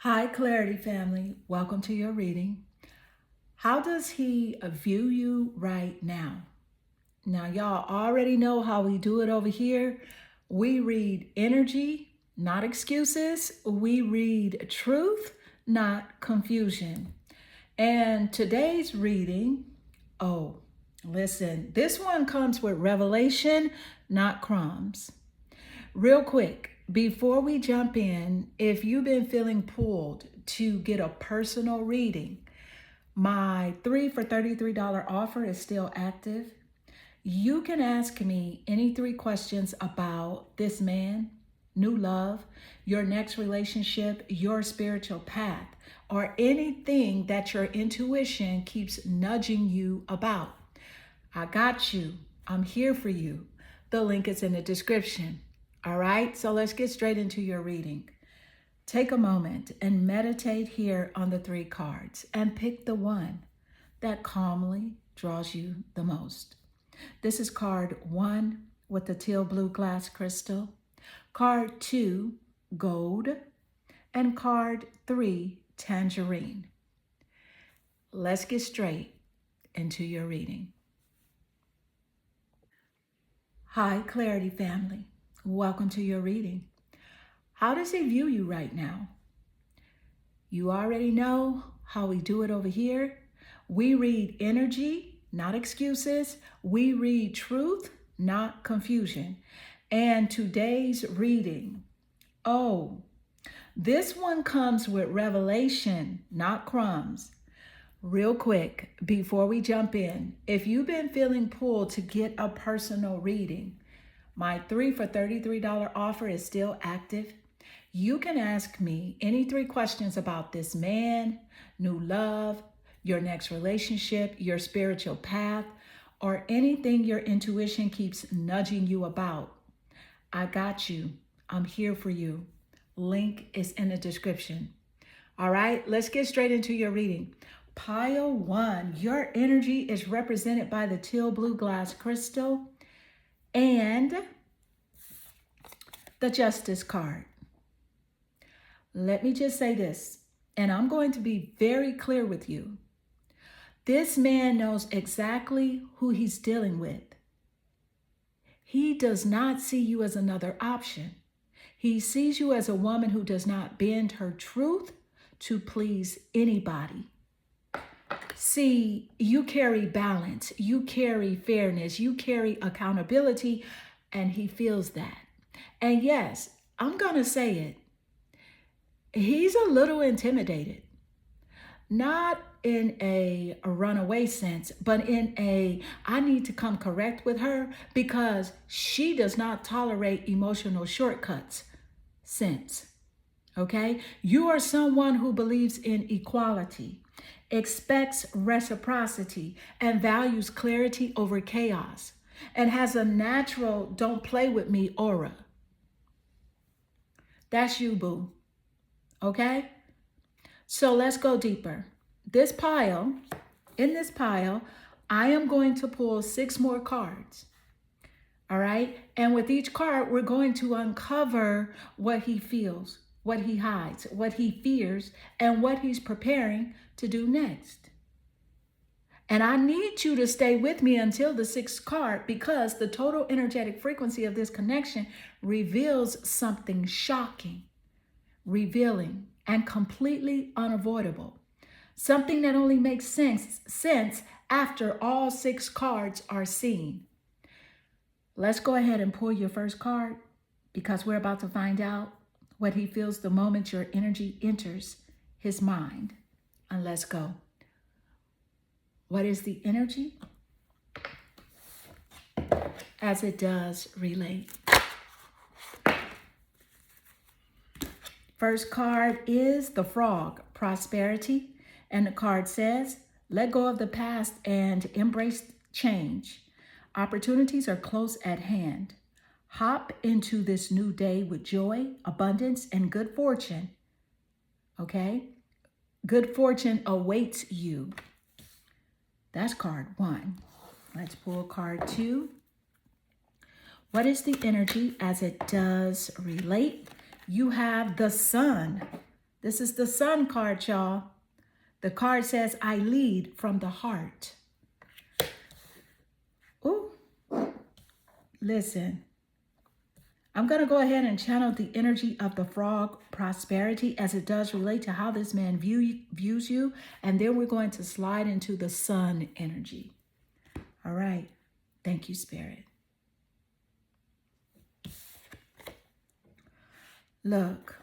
Hi, Clarity family. Welcome to your reading. How does he view you right now? Now, y'all already know how we do it over here. We read energy, not excuses. We read truth, not confusion. And today's reading, oh, listen, this one comes with revelation, not crumbs. Real quick, before we jump in, if you've been feeling pulled to get a personal reading, my 3 for $33 offer is still active. You can ask me any 3 questions about this man, new love, your next relationship, your spiritual path, or anything that your intuition keeps nudging you about. I got you. I'm here for you. The link is in the description. All right, so let's get straight into your reading. Take a moment and meditate here on the 3 cards and pick the one that calmly draws you the most. This is card 1 with the teal blue glass crystal, card 2, gold, and card 3, tangerine. Let's get straight into your reading. Hi, Clarity family. Welcome to your reading. How does he view you right now? You already know how we do it over here. We read energy, not excuses. We read truth, not confusion. And today's reading, this one comes with revelation, not crumbs. Real quick, before we jump in, if you've been feeling pulled to get a personal reading, my 3 for $33 offer is still active. You can ask me any 3 questions about this man, new love, your next relationship, your spiritual path, or anything your intuition keeps nudging you about. I got you. I'm here for you. Link is in the description. All right, let's get straight into your reading. Pile 1, your energy is represented by the teal blue glass crystal and the Justice card. Let me just say this, and I'm going to be very clear with you. This man knows exactly who he's dealing with. He does not see you as another option. He sees you as a woman who does not bend her truth to please anybody. See, you carry balance, you carry fairness, you carry accountability, and he feels that. And yes, I'm going to say it. He's a little intimidated, not in a runaway sense, but in a, I need to come correct with her because she does not tolerate emotional shortcuts sense. Okay? You are someone who believes in equality, expects reciprocity, and values clarity over chaos, and has a natural don't play with me aura. That's you, boo. Okay? So let's go deeper. In this pile, I am going to pull 6 more cards. All right? And with each card, we're going to uncover what he feels, what he hides, what he fears, and what he's preparing to do next. And I need you to stay with me until the 6th card because the total energetic frequency of this connection reveals something shocking, revealing, and completely unavoidable. Something that only makes sense after all 6 cards are seen. Let's go ahead and pull your first card because we're about to find out what he feels the moment your energy enters his mind. And let's go. What is the energy? As it does relate. First card is the Frog, prosperity. And the card says, let go of the past and embrace change. Opportunities are close at hand. Hop into this new day with joy, abundance, and good fortune. Okay? Good fortune awaits you. That's card 1. Let's pull card 2. What is the energy as it does relate? You have the Sun, This is the Sun card, y'all. The card says, I lead from the heart. Ooh, listen. I'm going to go ahead and channel the energy of the frog prosperity as it does relate to how this man views you. And then we're going to slide into the sun energy. All right. Thank you, Spirit. Look.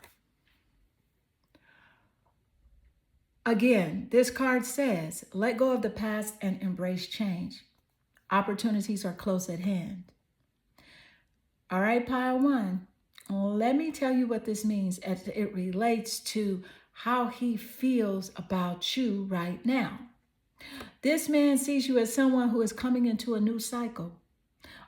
Again, this card says, let go of the past and embrace change. Opportunities are close at hand. All right, pile one, let me tell you what this means as it relates to how he feels about you right now. This man sees you as someone who is coming into a new cycle,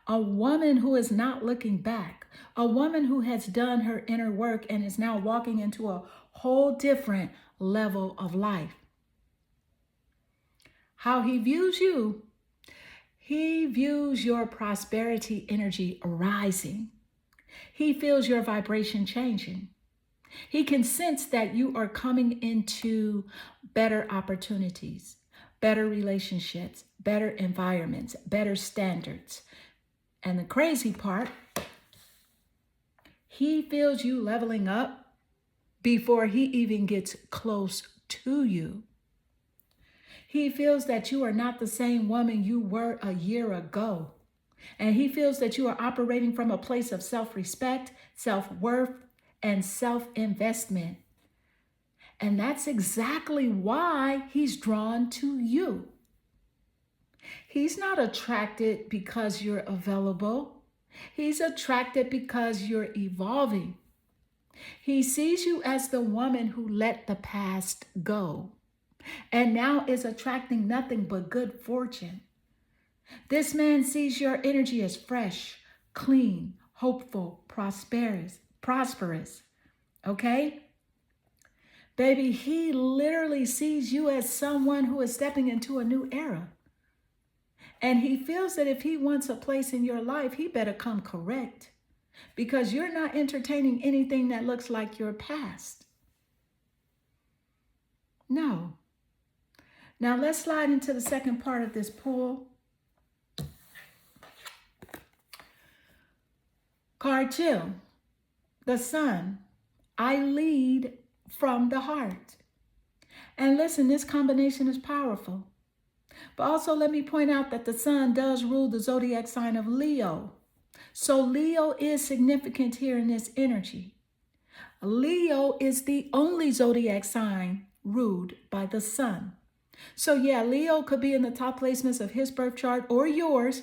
a woman who is not looking back, a woman who has done her inner work and is now walking into a whole different level of life. How he views you. He views your prosperity energy rising. He feels your vibration changing. He can sense that you are coming into better opportunities, better relationships, better environments, better standards. And the crazy part, he feels you leveling up before he even gets close to you. He feels that you are not the same woman you were a year ago. And he feels that you are operating from a place of self-respect, self-worth, and self-investment. And that's exactly why he's drawn to you. He's not attracted because you're available. He's attracted because you're evolving. He sees you as the woman who let the past go and now is attracting nothing but good fortune. This man sees your energy as fresh, clean, hopeful, prosperous. Okay? Baby, he literally sees you as someone who is stepping into a new era. And he feels that if he wants a place in your life, he better come correct because you're not entertaining anything that looks like your past. No. Now let's slide into the second part of this pull. Card 2, the sun. I lead from the heart. And listen, this combination is powerful. But also let me point out that the sun does rule the zodiac sign of Leo. So Leo is significant here in this energy. Leo is the only zodiac sign ruled by the sun. So yeah, Leo could be in the top placements of his birth chart or yours.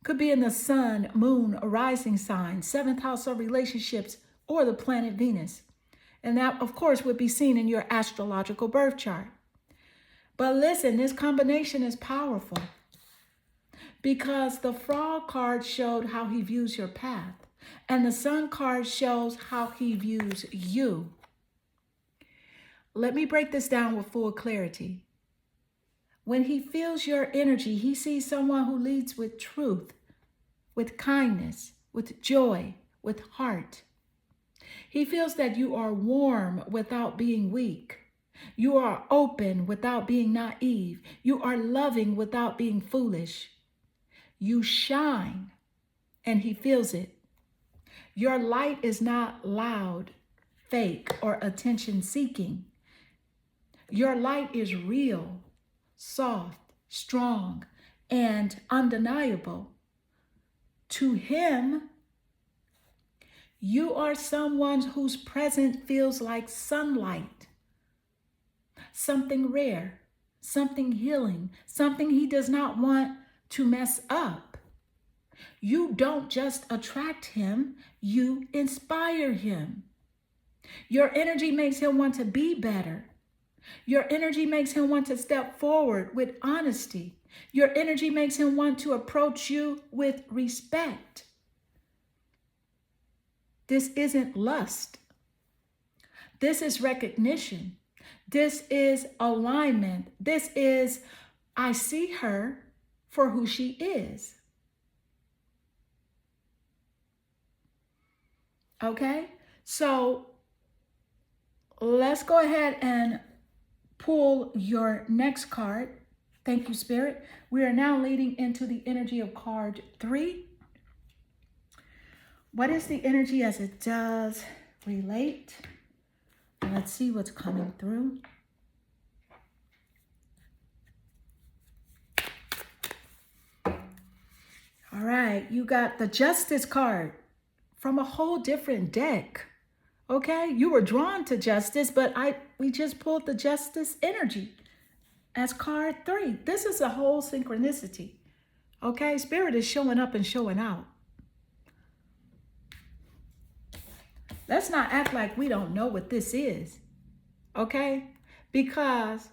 Could be in the sun, moon, rising sign, 7th house of relationships, or the planet Venus. And that, of course, would be seen in your astrological birth chart. But listen, this combination is powerful because the frog card showed how he views your path, and the sun card shows how he views you. Let me break this down with full clarity. When he feels your energy, he sees someone who leads with truth, with kindness, with joy, with heart. He feels that you are warm without being weak. You are open without being naive. You are loving without being foolish. You shine, and he feels it. Your light is not loud, fake, or attention-seeking. Your light is real, soft, strong, and undeniable. To him, you are someone whose presence feels like sunlight, something rare, something healing, something he does not want to mess up. You don't just attract him, you inspire him. Your energy makes him want to be better. Your energy makes him want to step forward with honesty. Your energy makes him want to approach you with respect. This isn't lust. This is recognition. This is alignment. This is, I see her for who she is. Okay? So let's go ahead and pull your next card. Thank you, Spirit. We are now leading into the energy of card 3. What is the energy as it does relate? Let's see what's coming through. All right, you got the Justice card from a whole different deck. Okay, you were drawn to Justice, but we just pulled the Justice energy as card 3. This is a whole synchronicity. Okay, Spirit is showing up and showing out. Let's not act like we don't know what this is. Okay, because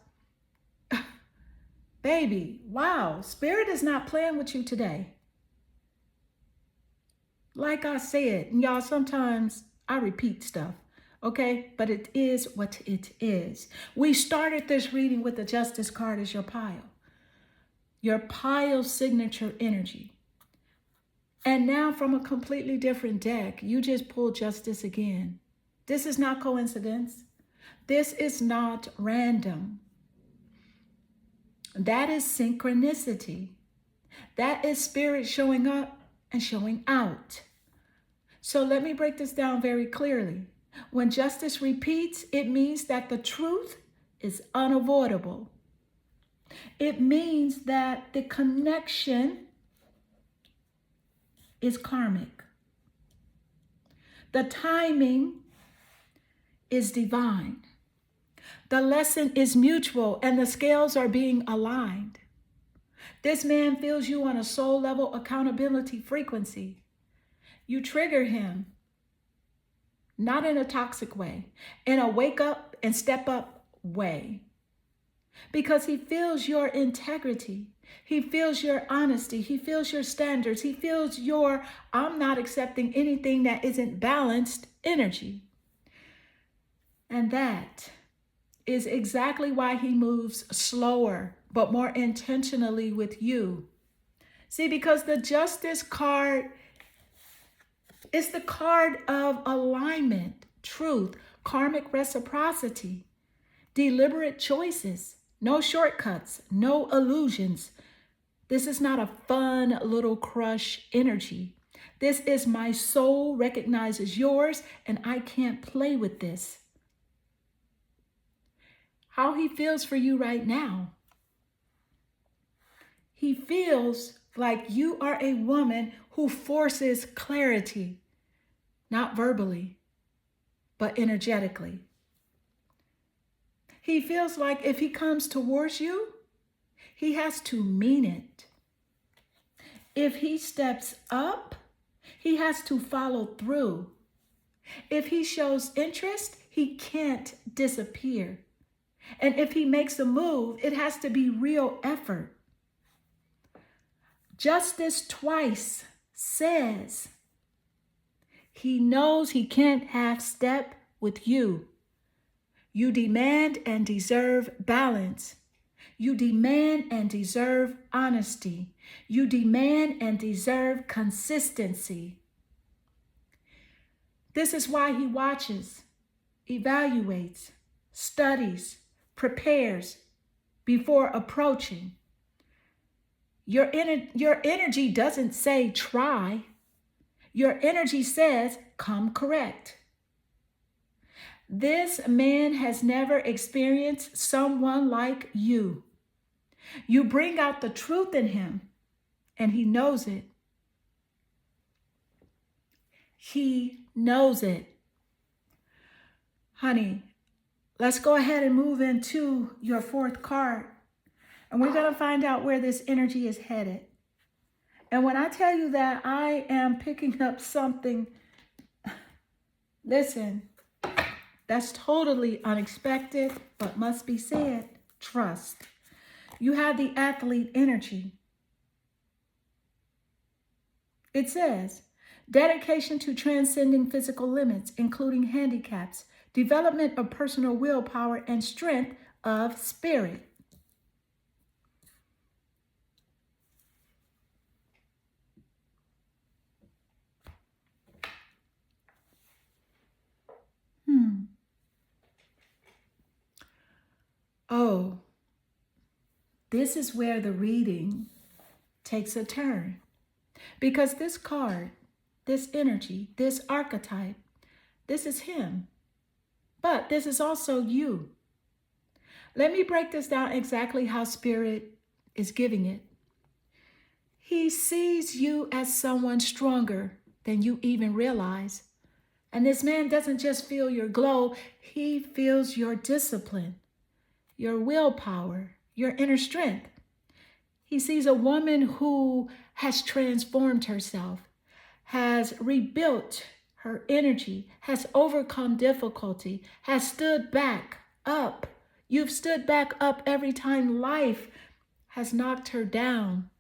baby, wow, Spirit is not playing with you today. Like I said, y'all, sometimes I repeat stuff, okay? But it is what it is. We started this reading with the Justice card as your pile signature energy. And now from a completely different deck, you just pulled Justice again. This is not coincidence. This is not random. That is synchronicity. That is Spirit showing up and showing out. So let me break this down very clearly. When Justice repeats, it means that the truth is unavoidable. It means that the connection is karmic. The timing is divine. The lesson is mutual and the scales are being aligned. This man feels you on a soul level accountability frequency. You trigger him, not in a toxic way, in a wake up and step up way. Because he feels your integrity. He feels your honesty. He feels your standards. He feels your I'm not accepting anything that isn't balanced energy. And that is exactly why he moves slower, but more intentionally with you. See, because the Justice card is the card of alignment, truth, karmic reciprocity, deliberate choices, no shortcuts, no illusions. This is not a fun little crush energy. This is my soul recognizes yours and I can't play with this. How he feels for you right now. He feels like you are a woman who forces clarity, not verbally, but energetically. He feels like if he comes towards you, he has to mean it. If he steps up, he has to follow through. If he shows interest, he can't disappear. And if he makes a move, it has to be real effort. Justice twice says he knows he can't half step with you. You demand and deserve balance. You demand and deserve honesty. You demand and deserve consistency. This is why he watches, evaluates, studies, prepares before approaching. Your energy doesn't say try. Your energy says come correct. This man has never experienced someone like you. You bring out the truth in him, and he knows it. He knows it. Honey, let's go ahead and move into your 4th card. And we're going to find out where this energy is headed. And when I tell you that I am picking up something, listen, that's totally unexpected, but must be said. Trust. You have the athlete energy. It says, dedication to transcending physical limits, including handicaps, development of personal willpower, and strength of spirit. Oh, this is where the reading takes a turn. Because this card, this energy, this archetype, this is him. But this is also you. Let me break this down exactly how Spirit is giving it. He sees you as someone stronger than you even realize. And this man doesn't just feel your glow, he feels your discipline, your willpower, your inner strength. He sees a woman who has transformed herself, has rebuilt her energy, has overcome difficulty, has stood back up. You've stood back up every time life has knocked her down.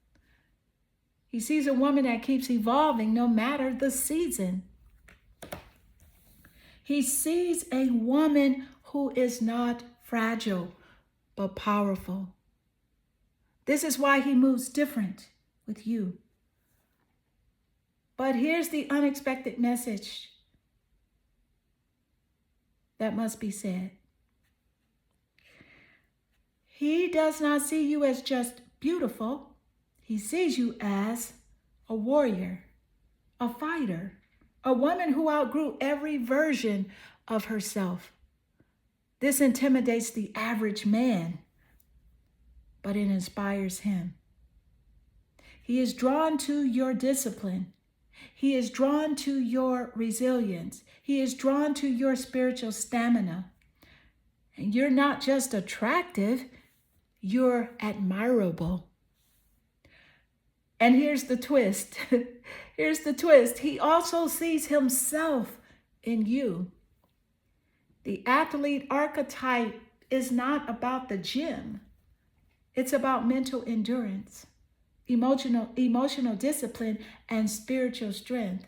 He sees a woman that keeps evolving no matter the season. He sees a woman who is not fragile, but powerful. This is why he moves different with you. But here's the unexpected message that must be said. He does not see you as just beautiful. He sees you as a warrior, a fighter, a woman who outgrew every version of herself. This intimidates the average man, but it inspires him. He is drawn to your discipline. He is drawn to your resilience. He is drawn to your spiritual stamina. And you're not just attractive, you're admirable. And here's the twist. Here's the twist. He also sees himself in you. The athlete archetype is not about the gym. It's about mental endurance, emotional discipline, and spiritual strength.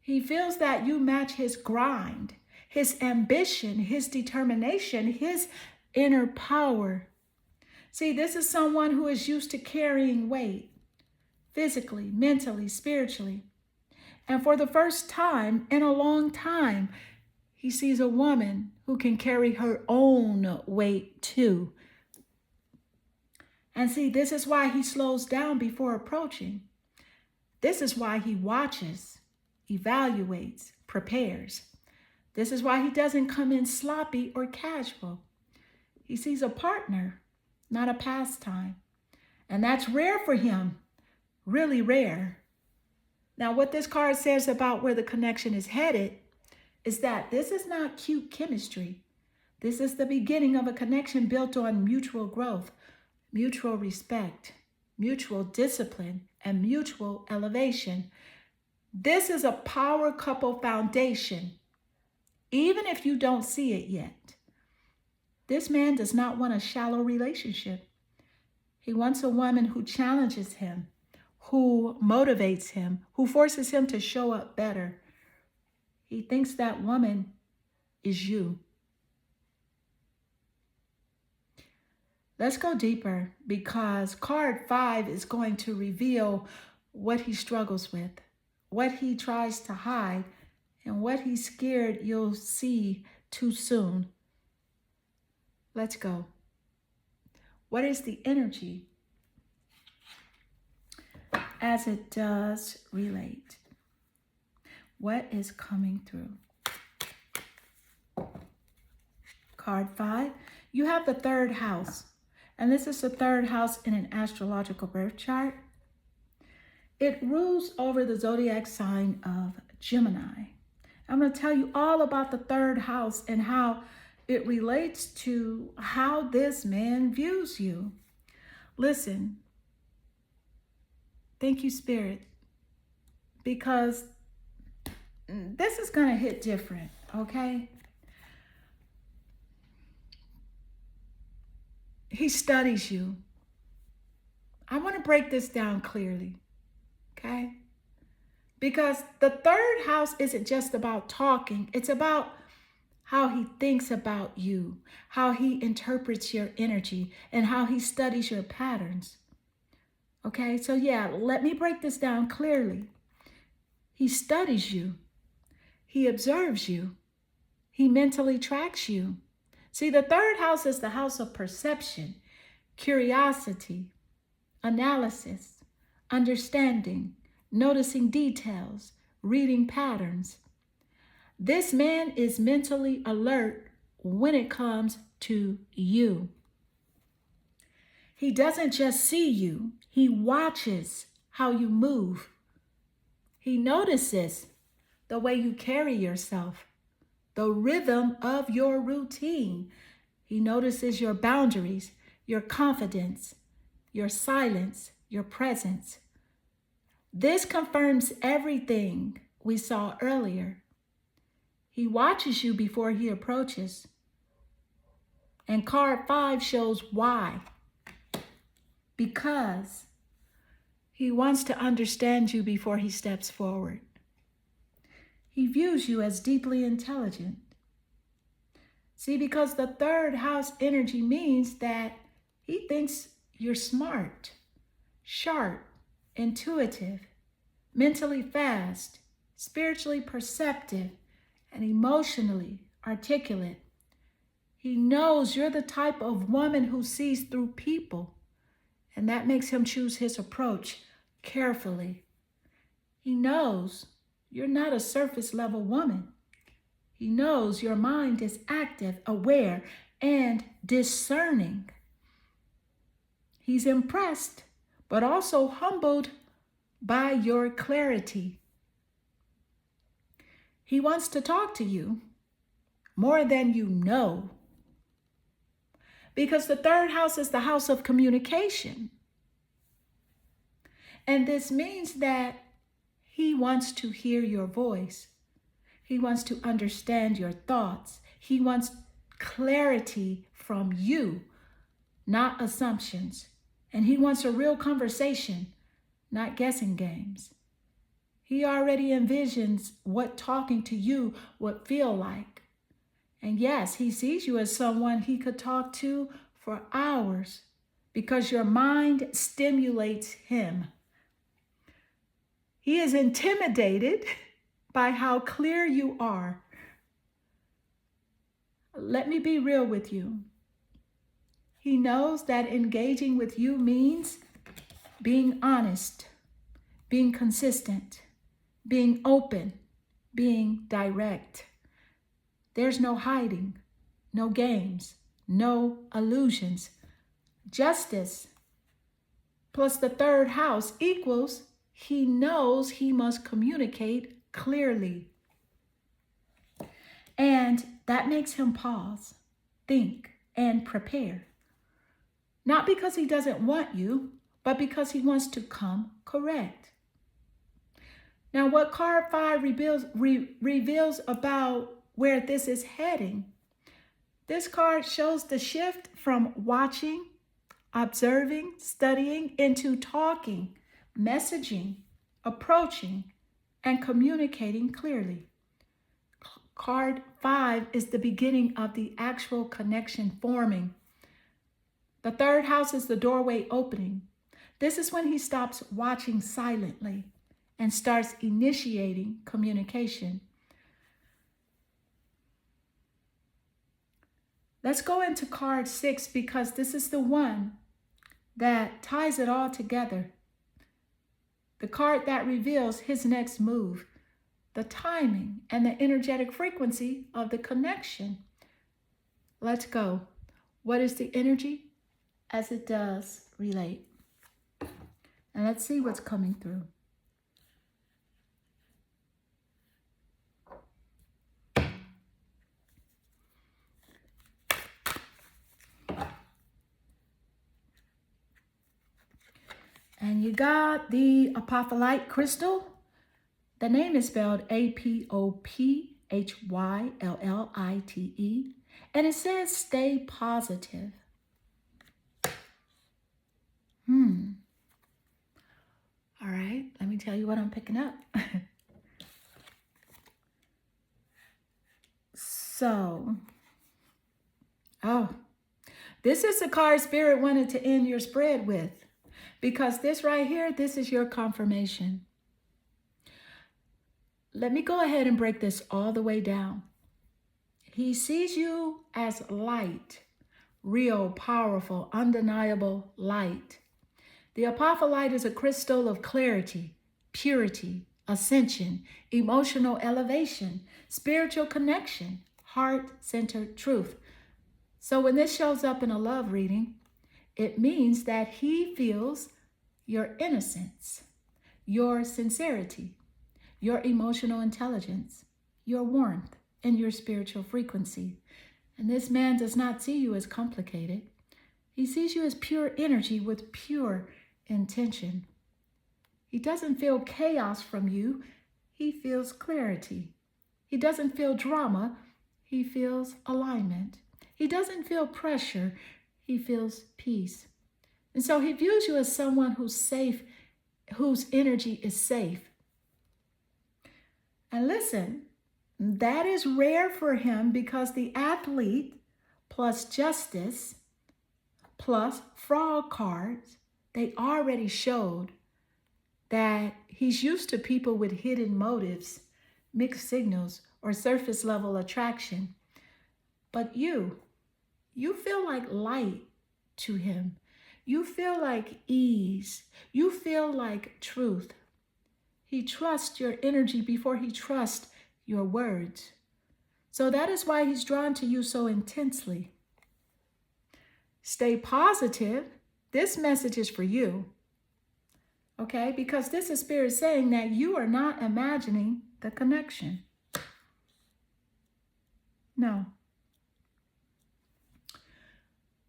He feels that you match his grind, his ambition, his determination, his inner power. See, this is someone who is used to carrying weight, physically, mentally, spiritually. And for the first time in a long time, he sees a woman who can carry her own weight too. And see, this is why he slows down before approaching. This is why he watches, evaluates, prepares. This is why he doesn't come in sloppy or casual. He sees a partner, not a pastime. And that's rare for him, really rare. Now, what this card says about where the connection is headed is that this is not cute chemistry. This is the beginning of a connection built on mutual growth, mutual respect, mutual discipline, and mutual elevation. This is a power couple foundation, even if you don't see it yet. This man does not want a shallow relationship. He wants a woman who challenges him, who motivates him, who forces him to show up better. He thinks that woman is you. Let's go deeper, because card 5 is going to reveal what he struggles with, what he tries to hide, and what he's scared you'll see too soon. Let's go. What is the energy as it does relate? What is coming through? Card 5, you have the 3rd house. And this is the 3rd house in an astrological birth chart. It rules over the zodiac sign of Gemini. I'm going to tell you all about the 3rd house and how it relates to how this man views you. Listen, thank you, Spirit, because this is going to hit different, okay? He studies you. I want to break this down clearly, okay? Because the 3rd house isn't just about talking. It's about how he thinks about you, how he interprets your energy, and how he studies your patterns. Okay, so yeah, let me break this down clearly. He studies you. He observes you. He mentally tracks you. See, the third house is the house of perception, curiosity, analysis, understanding, noticing details, reading patterns. This man is mentally alert when it comes to you. He doesn't just see you, he watches how you move. He notices the way you carry yourself, the rhythm of your routine. He notices your boundaries, your confidence, your silence, your presence. This confirms everything we saw earlier. He watches you before he approaches. And card 5 shows why. Because he wants to understand you before he steps forward. He views you as deeply intelligent. See, because the third house energy means that he thinks you're smart, sharp, intuitive, mentally fast, spiritually perceptive, and emotionally articulate. He knows you're the type of woman who sees through people, and that makes him choose his approach carefully. He knows you're not a surface level woman. He knows your mind is active, aware, and discerning. He's impressed, but also humbled by your clarity. He wants to talk to you more than you know. Because the third house is the house of communication. And this means that he wants to hear your voice. He wants to understand your thoughts. He wants clarity from you, not assumptions. And he wants a real conversation, not guessing games. He already envisions what talking to you would feel like. And yes, he sees you as someone he could talk to for hours because your mind stimulates him. He is intimidated by how clear you are. Let me be real with you. He knows that engaging with you means being honest, being consistent, being open, being direct. There's no hiding, no games, no illusions. Justice plus the third house equals he knows he must communicate clearly. And that makes him pause, think, and prepare. Not because he doesn't want you, but because he wants to come correct. Now, what card 5 reveals about where this is heading, this card shows the shift from watching, observing, studying, into talking, messaging, approaching, and communicating clearly. Card 5 is the beginning of the actual connection forming. The third house is the doorway opening. This is when he stops watching silently and starts initiating communication. Let's go into card 6 because this is the one that ties it all together. The card that reveals his next move, the timing, and the energetic frequency of the connection. Let's go. What is the energy? As it does relate. And let's see what's coming through. And you got the apophyllite crystal. The name is spelled Apophyllite. And it says stay positive. All right, let me tell you what I'm picking up. This is the card Spirit wanted to end your spread with. Because this right here, this is your confirmation. Let me go ahead and break this all the way down. He sees you as light, real, powerful, undeniable light. The apophyllite is a crystal of clarity, purity, ascension, emotional elevation, spiritual connection, heart-centered truth. So when this shows up in a love reading, it means that he feels your innocence, your sincerity, your emotional intelligence, your warmth, and your spiritual frequency. And this man does not see you as complicated. He sees you as pure energy with pure intention. He doesn't feel chaos from you. He feels clarity. He doesn't feel drama. He feels alignment. He doesn't feel pressure. He feels peace. And so he views you as someone who's safe, whose energy is safe. And listen, that is rare for him because the athlete plus justice plus frog cards, they already showed that he's used to people with hidden motives, mixed signals, or surface level attraction. But you feel like light to him. You feel like ease. You feel like truth. He trusts your energy before he trusts your words. So that is why he's drawn to you so intensely. Stay positive. This message is for you. Okay? Because this is Spirit saying that you are not imagining the connection. No.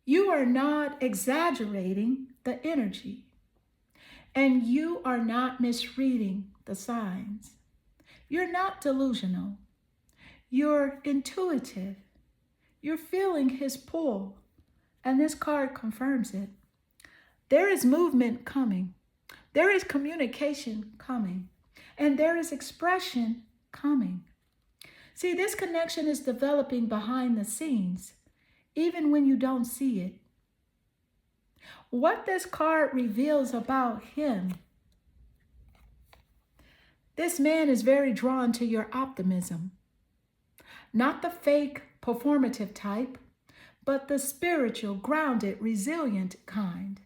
You are not exaggerating the energy. And you are not misreading the signs. You're not delusional. You're intuitive. You're feeling his pull. And this card confirms it. There is movement coming. There is communication coming. And there is expression coming. See, this connection is developing behind the scenes, even when you don't see it. What this card reveals about him, this man is very drawn to your optimism. Not the fake, performative type, but the spiritual, grounded, resilient kind.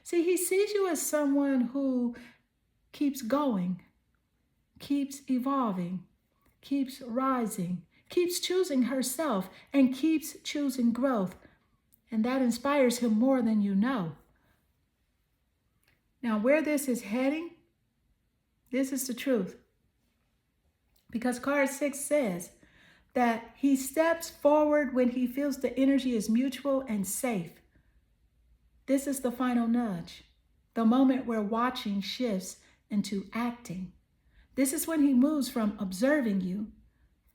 See, he sees you as someone who keeps going, keeps evolving, keeps rising, keeps choosing herself, and keeps choosing growth. And that inspires him more than you know. Now, where this is heading, this is the truth. Because card 6 says that he steps forward when he feels the energy is mutual and safe. This is the final nudge, the moment where watching shifts into acting. This is when he moves from observing you,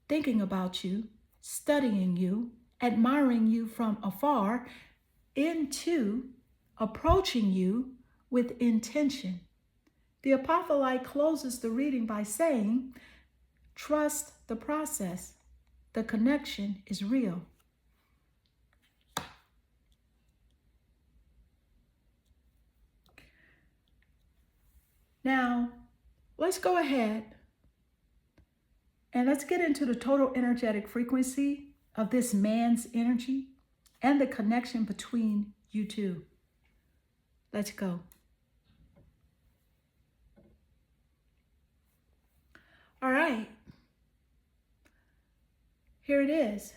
thinking about you, studying you, admiring you from afar, into approaching you with intention. The apophyllite closes the reading by saying, trust the process. The connection is real. Now, let's go ahead and let's get into the total energetic frequency of this man's energy and the connection between you two. Let's go. All right. Here it is.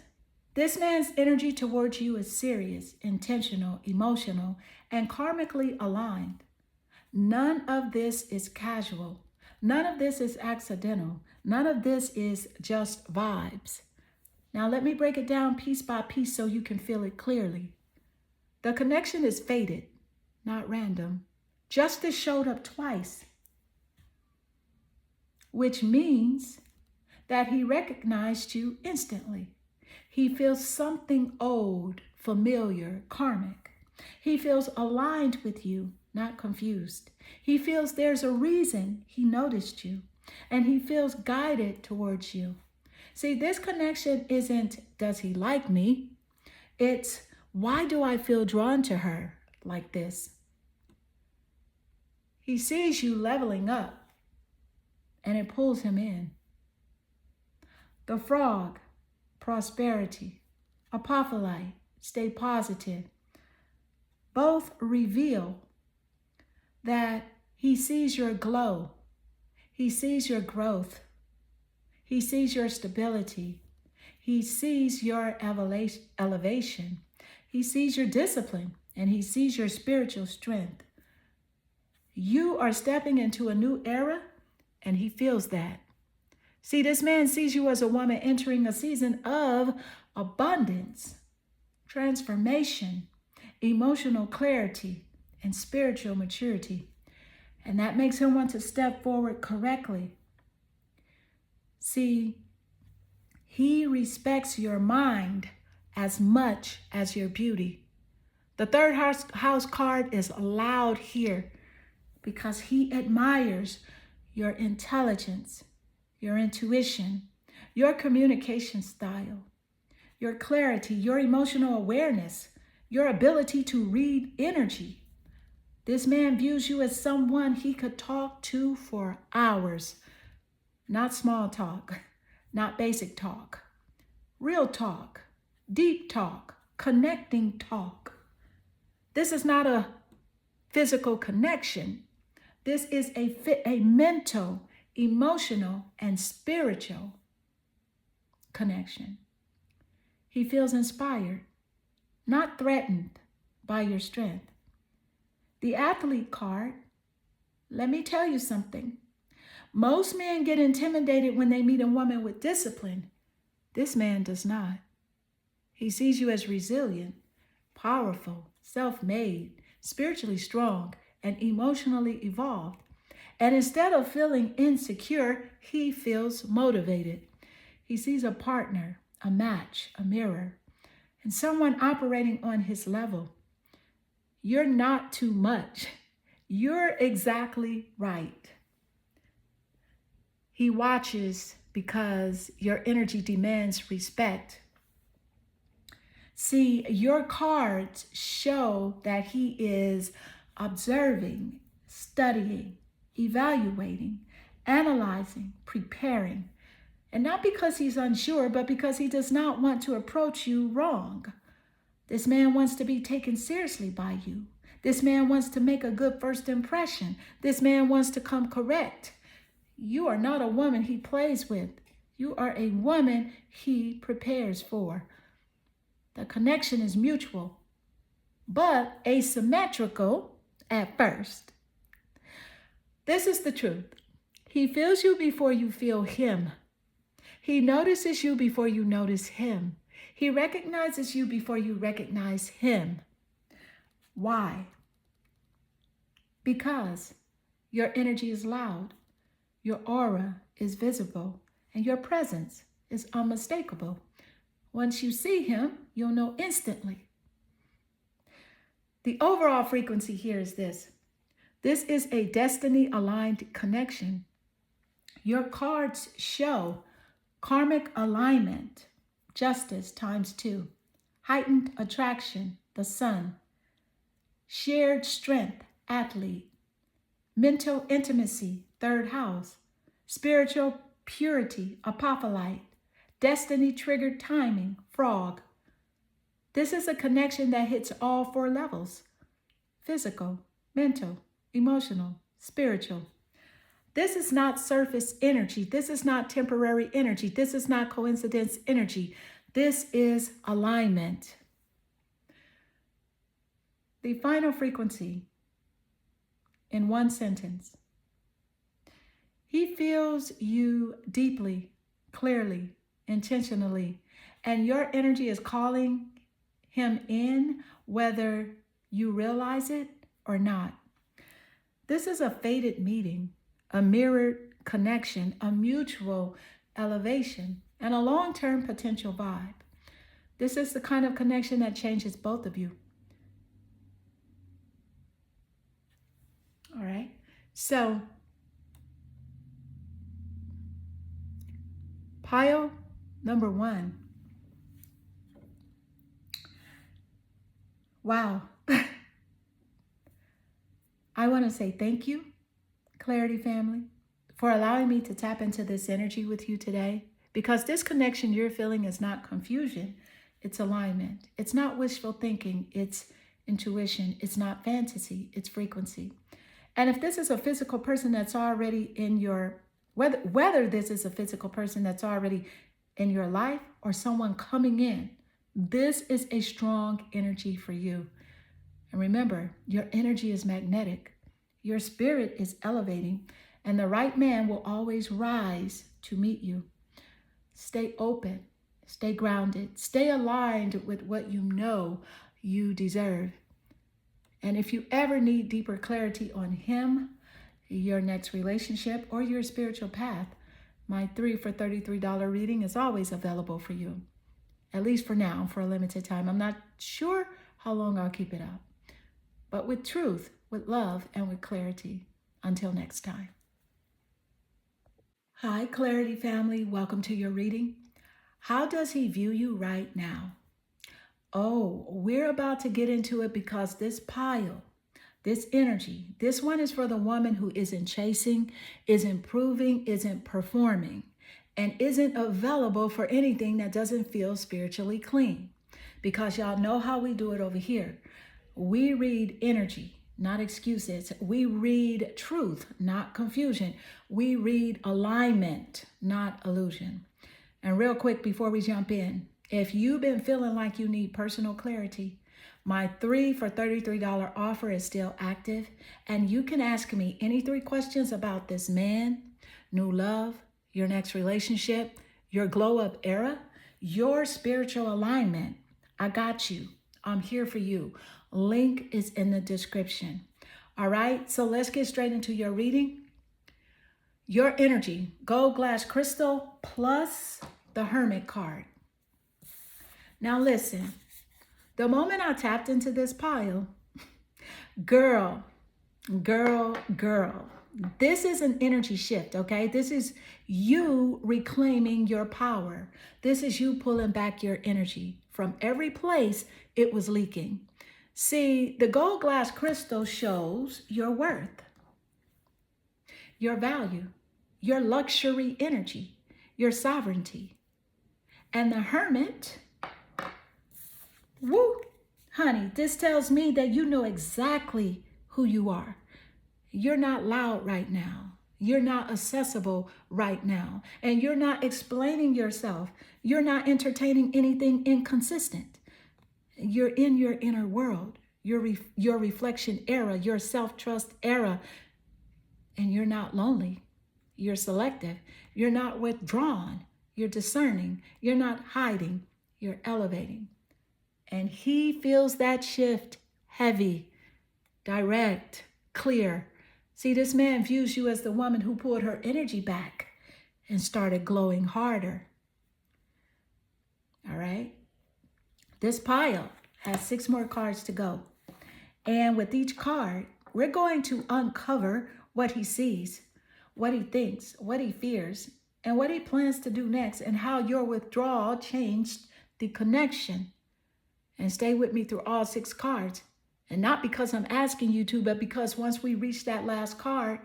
This man's energy towards you is serious, intentional, emotional, and karmically aligned. None of this is casual. None of this is accidental. None of this is just vibes. Now let me break it down piece by piece so you can feel it clearly. The connection is fated, not random. Justice showed up twice, which means that he recognized you instantly. He feels something old, familiar, karmic. He feels aligned with you, not confused. He feels there's a reason he noticed you, and he feels guided towards you. See, this connection isn't, does he like me? It's, why do I feel drawn to her like this? He sees you leveling up, and it pulls him in. The frog, prosperity. Apophyllite, stay positive. Both reveal that he sees your glow. He sees your growth. He sees your stability. He sees your elevation. He sees your discipline, and he sees your spiritual strength. You are stepping into a new era, and he feels that. See, this man sees you as a woman entering a season of abundance, transformation, emotional clarity, and spiritual maturity. And that makes him want to step forward correctly. See, he respects your mind as much as your beauty. The third house card is loud here because he admires your intelligence, your intuition, your communication style, your clarity, your emotional awareness, your ability to read energy. This man views you as someone he could talk to for hours. Not small talk, not basic talk. Real talk, deep talk, connecting talk. This is not a physical connection. This is a mental, emotional, and spiritual connection. He feels inspired, not threatened by your strength. The athlete card, let me tell you something. Most men get intimidated when they meet a woman with discipline. This man does not. He sees you as resilient, powerful, self-made, spiritually strong, and emotionally evolved. And instead of feeling insecure, he feels motivated. He sees a partner, a match, a mirror, and someone operating on his level. You're not too much. You're exactly right. He watches because your energy demands respect. See, your cards show that he is observing, studying, evaluating, analyzing, preparing. And not because he's unsure, but because he does not want to approach you wrong. This man wants to be taken seriously by you. This man wants to make a good first impression. This man wants to come correct. You are not a woman he plays with. You are a woman he prepares for. The connection is mutual, but asymmetrical at first. This is the truth. He feels you before you feel him. He notices you before you notice him. He recognizes you before you recognize him. Why? Because your energy is loud, your aura is visible, and your presence is unmistakable. Once you see him, you'll know instantly. The overall frequency here is this. This is a destiny-aligned connection. Your cards show karmic alignment, justice ×2, heightened attraction, the sun, shared strength, athlete, mental intimacy, third house, spiritual purity, apophyllite, destiny-triggered timing, frog. This is a connection that hits all 4 levels: physical, mental, emotional, spiritual. This is not surface energy. This is not temporary energy. This is not coincidence energy. This is alignment. The final frequency in one sentence. He feels you deeply, clearly, intentionally, and your energy is calling him in whether you realize it or not. This is a fated meeting, a mirrored connection, a mutual elevation, and a long-term potential vibe. This is the kind of connection that changes both of you. All right. So, pile number 1. Wow. I want to say thank you, Clarity family, for allowing me to tap into this energy with you today. Because this connection you're feeling is not confusion, it's alignment. It's not wishful thinking, it's intuition. It's not fantasy, it's frequency. And if this is a physical person that's already in your, whether this is a physical person that's already in your life or someone coming in, this is a strong energy for you. And remember, your energy is magnetic. Your spirit is elevating, and the right man will always rise to meet you. Stay open, stay grounded, stay aligned with what you know you deserve. And if you ever need deeper clarity on him, your next relationship, or your spiritual path, my 3 for $33 reading is always available for you. At least for now, for a limited time. I'm not sure how long I'll keep it up. But with truth, with love, and with clarity. Until next time. Hi, Clarity family. Welcome to your reading. How does he view you right now? Oh, we're about to get into it because this pile, this energy, this one is for the woman who isn't chasing, isn't proving, isn't performing, and isn't available for anything that doesn't feel spiritually clean. Because y'all know how we do it over here. We read energy, not excuses. We read truth, not confusion. We read alignment, not illusion. And real quick before we jump in, if you've been feeling like you need personal clarity, my 3 for $33 offer is still active, and you can ask me any 3 questions about this man, new love, your next relationship, your glow up era, your spiritual alignment. I got you. I'm here for you. Link is in the description. All right, so let's get straight into your reading. Your energy, gold glass crystal plus the Hermit card. Now listen, the moment I tapped into this pile, girl, this is an energy shift, okay? This is you reclaiming your power. This is you pulling back your energy from every place it was leaking. See, the gold glass crystal shows your worth, your value, your luxury energy, your sovereignty. And the Hermit, woo, honey, this tells me that you know exactly who you are. You're not loud right now. You're not accessible right now. And you're not explaining yourself. You're not entertaining anything inconsistent. You're in your inner world, your reflection era, your self-trust era. And you're not lonely. You're selective. You're not withdrawn. You're discerning. You're not hiding. You're elevating. And he feels that shift heavy, direct, clear. See, this man views you as the woman who pulled her energy back and started glowing harder. All right? This pile has 6 more cards to go. And with each card, we're going to uncover what he sees, what he thinks, what he fears, and what he plans to do next, and how your withdrawal changed the connection. And stay with me through all 6 cards. And not because I'm asking you to, but because once we reach that last card,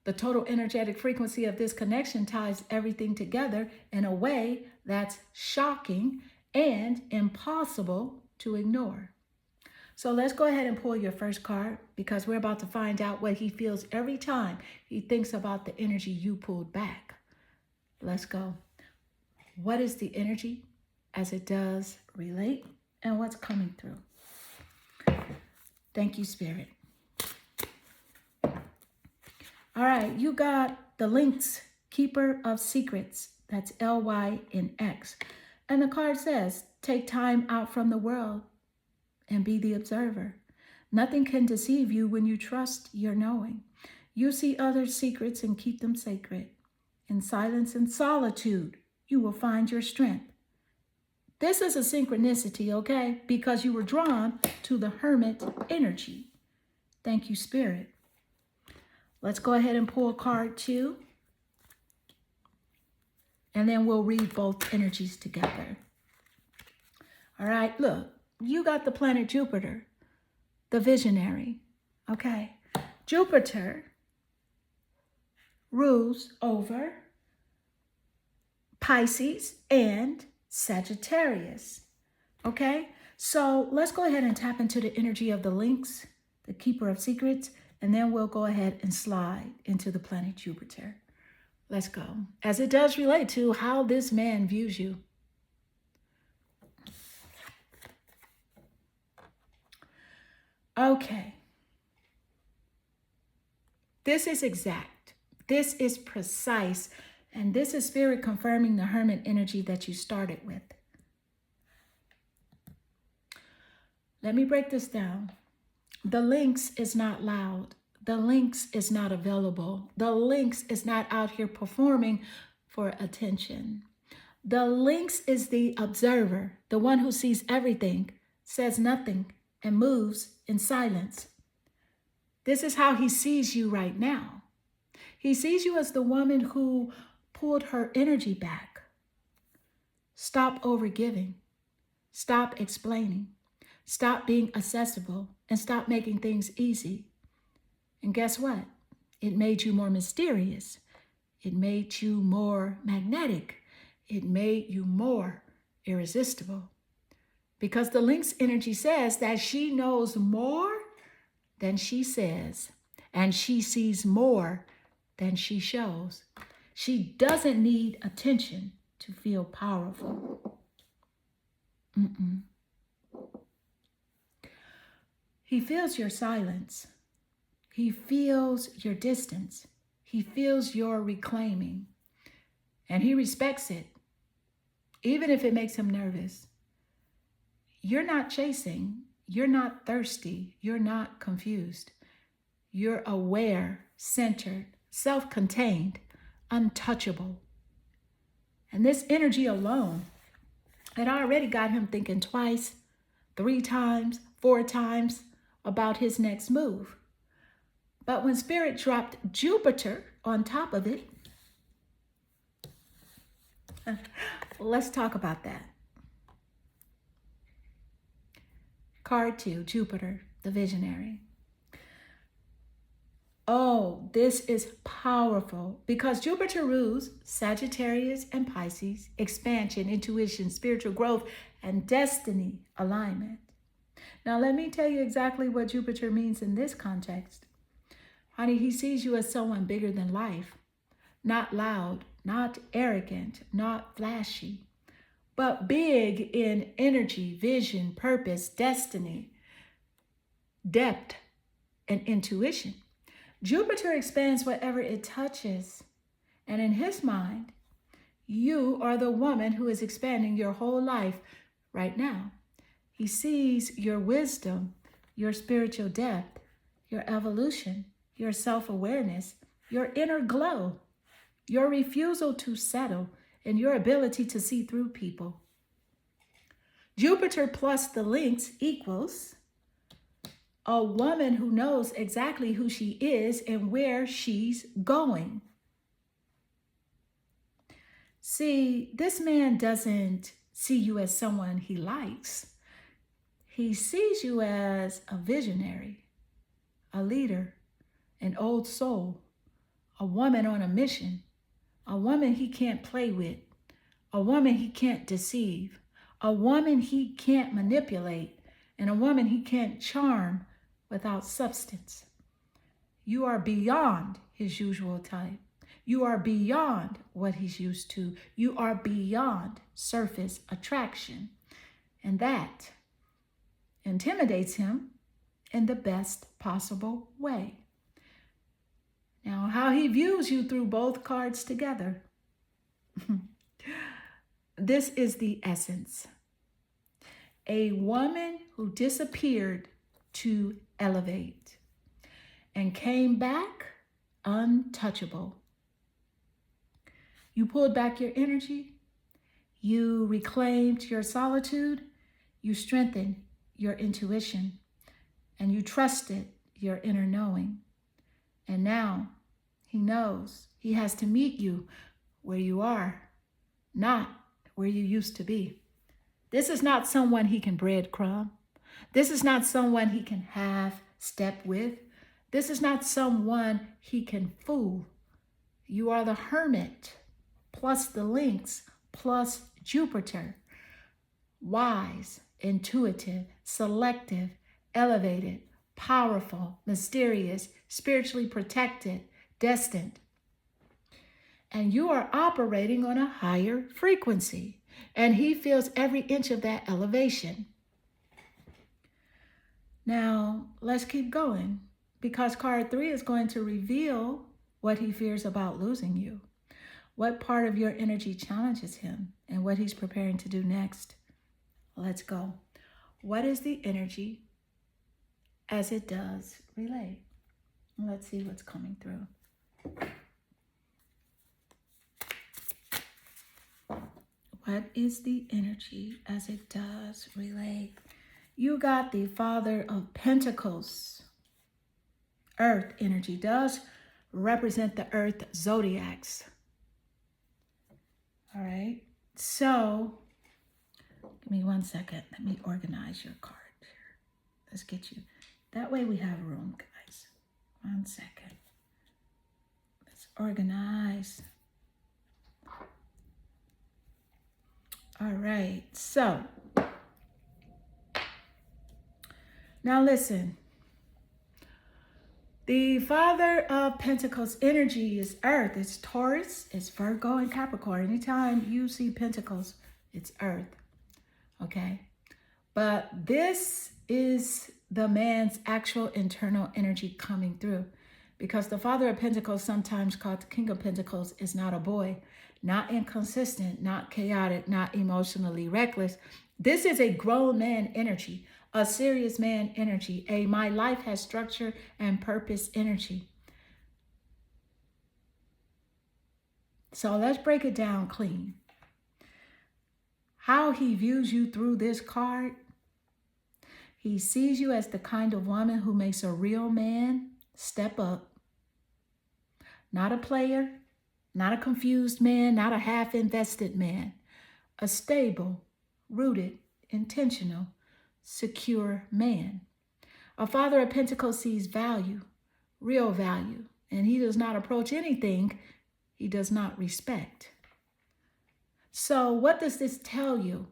the total energetic frequency of this connection ties everything together in a way that's shocking and impossible to ignore. So let's go ahead and pull your first card, because we're about to find out what he feels every time he thinks about the energy you pulled back. Let's go. What is the energy as it does relate, and what's coming through? Thank you, Spirit. All right, you got the Lynx, Keeper of Secrets. That's LYNX. And the card says, take time out from the world and be the observer. Nothing can deceive you when you trust your knowing. You see others' secrets and keep them sacred. In silence and solitude, you will find your strength. This is a synchronicity, okay? Because you were drawn to the Hermit energy. Thank you, Spirit. Let's go ahead and pull card 2. And then we'll read both energies together. All right, look, you got the planet Jupiter, the visionary, okay? Jupiter rules over Pisces, and Sagittarius. Okay, so let's go ahead and tap into the energy of the Lynx, the keeper of secrets, and then we'll go ahead and slide into the planet Jupiter. Let's go, as it does relate to how this man views you. Okay. This is exact. This is precise. And this is spirit confirming the Hermit energy that you started with. Let me break this down. The Lynx is not loud. The Lynx is not available. The Lynx is not out here performing for attention. The Lynx is the observer, the one who sees everything, says nothing, and moves in silence. This is how he sees you right now. He sees you as the woman who pulled her energy back. Stop overgiving. Stop explaining. Stop being accessible and stop making things easy. And guess what? It made you more mysterious. It made you more magnetic. It made you more irresistible. Because the Lynx energy says that she knows more than she says, and she sees more than she shows. She doesn't need attention to feel powerful. He feels your silence. He feels your distance. He feels your reclaiming. And he respects it, even if it makes him nervous. You're not chasing. You're not thirsty. You're not confused. You're aware, centered, self-contained, untouchable. And this energy alone had already got him thinking twice, 3 times, 4 times about his next move. But when Spirit dropped Jupiter on top of it, let's talk about that. Card 2, Jupiter, the visionary. Oh, this is powerful because Jupiter rules Sagittarius and Pisces, expansion, intuition, spiritual growth, and destiny alignment. Now, let me tell you exactly what Jupiter means in this context. Honey, he sees you as someone bigger than life, not loud, not arrogant, not flashy, but big in energy, vision, purpose, destiny, depth, and intuition. Jupiter expands whatever it touches. And in his mind, you are the woman who is expanding your whole life right now. He sees your wisdom, your spiritual depth, your evolution, your self-awareness, your inner glow, your refusal to settle, and your ability to see through people. Jupiter plus the Lynx equals a woman who knows exactly who she is and where she's going. See, this man doesn't see you as someone he likes. He sees you as a visionary, a leader, an old soul, a woman on a mission, a woman he can't play with, a woman he can't deceive, a woman he can't manipulate, and a woman he can't charm without substance. You are beyond his usual type. You are beyond what he's used to. You are beyond surface attraction. And that intimidates him in the best possible way. Now, how he views you through both cards together. This is the essence. A woman who disappeared to elevate and came back untouchable. You pulled back your energy. You reclaimed your solitude. You strengthened your intuition. And you trusted your inner knowing. And now he knows he has to meet you where you are, not where you used to be. This is not someone he can breadcrumb. This is not someone he can half step with. This is not someone he can fool. You are the hermit plus the Lynx plus Jupiter. Wise, intuitive, selective, elevated, powerful, mysterious, spiritually protected, destined. And you are operating on a higher frequency. And he feels every inch of that elevation. Now, let's keep going, because card 3 is going to reveal what he fears about losing you, what part of your energy challenges him, and what he's preparing to do next. Let's go. What is the energy as it does relate? Let's see what's coming through. What is the energy as it does relate? You got the Father of Pentacles. Earth energy does represent the Earth zodiacs. All right. So, give me 1 second. Let me organize your card here. Let's get you. That way we have room, guys. 1 second. Let's organize. All right. So, now listen. The Father of Pentacles energy is Earth. It's Taurus, it's Virgo, and Capricorn. Anytime you see Pentacles, it's Earth. Okay? But this is the man's actual internal energy coming through. Because the Father of Pentacles, sometimes called the King of Pentacles, is not a boy. Not inconsistent, not chaotic, not emotionally reckless. This is a grown man energy. A serious man energy, a my life has structure and purpose energy. So let's break it down clean. How he views you through this card, he sees you as the kind of woman who makes a real man step up. Not a player, not a confused man, not a half-invested man. A stable, rooted, intentional, secure man. A Father of Pentacles sees value, real value, and he does not approach anything he does not respect. So what does this tell you?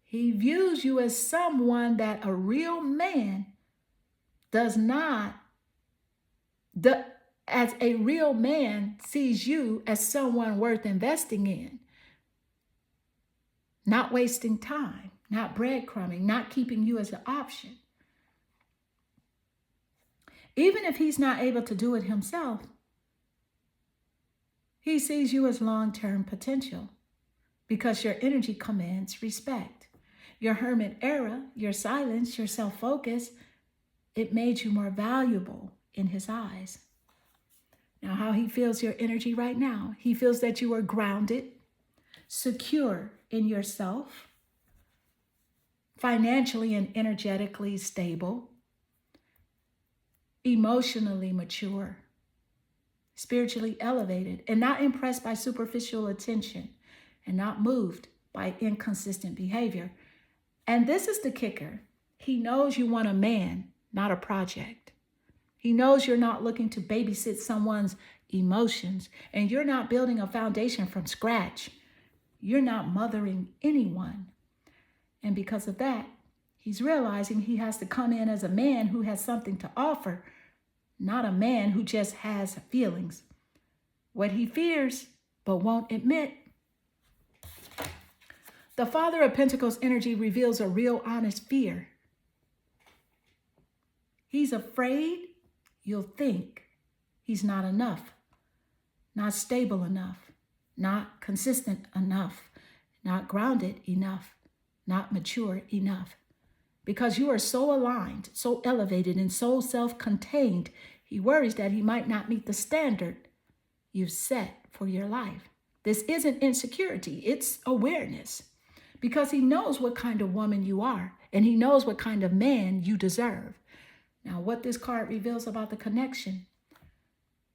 He views you as someone that a real man does not, as a real man sees you as someone worth investing in, not wasting time. Not breadcrumbing, not keeping you as an option. Even if he's not able to do it himself, he sees you as long-term potential because your energy commands respect. Your hermit era, your silence, your self-focus, it made you more valuable in his eyes. Now, how he feels your energy right now, he feels that you are grounded, secure in yourself, financially and energetically stable, emotionally mature, spiritually elevated, and not impressed by superficial attention, and not moved by inconsistent behavior. And this is the kicker. He knows you want a man, not a project. He knows you're not looking to babysit someone's emotions, and you're not building a foundation from scratch. You're not mothering anyone. And because of that, he's realizing he has to come in as a man who has something to offer, not a man who just has feelings. What he fears, but won't admit. The Father of Pentacles energy reveals a real honest fear. He's afraid you'll think he's not enough, not stable enough, not consistent enough, not grounded enough, not mature enough. Because you are so aligned, so elevated, and so self-contained, he worries that he might not meet the standard you've set for your life. This isn't insecurity, it's awareness. Because he knows what kind of woman you are, and he knows what kind of man you deserve. Now, what this card reveals about the connection,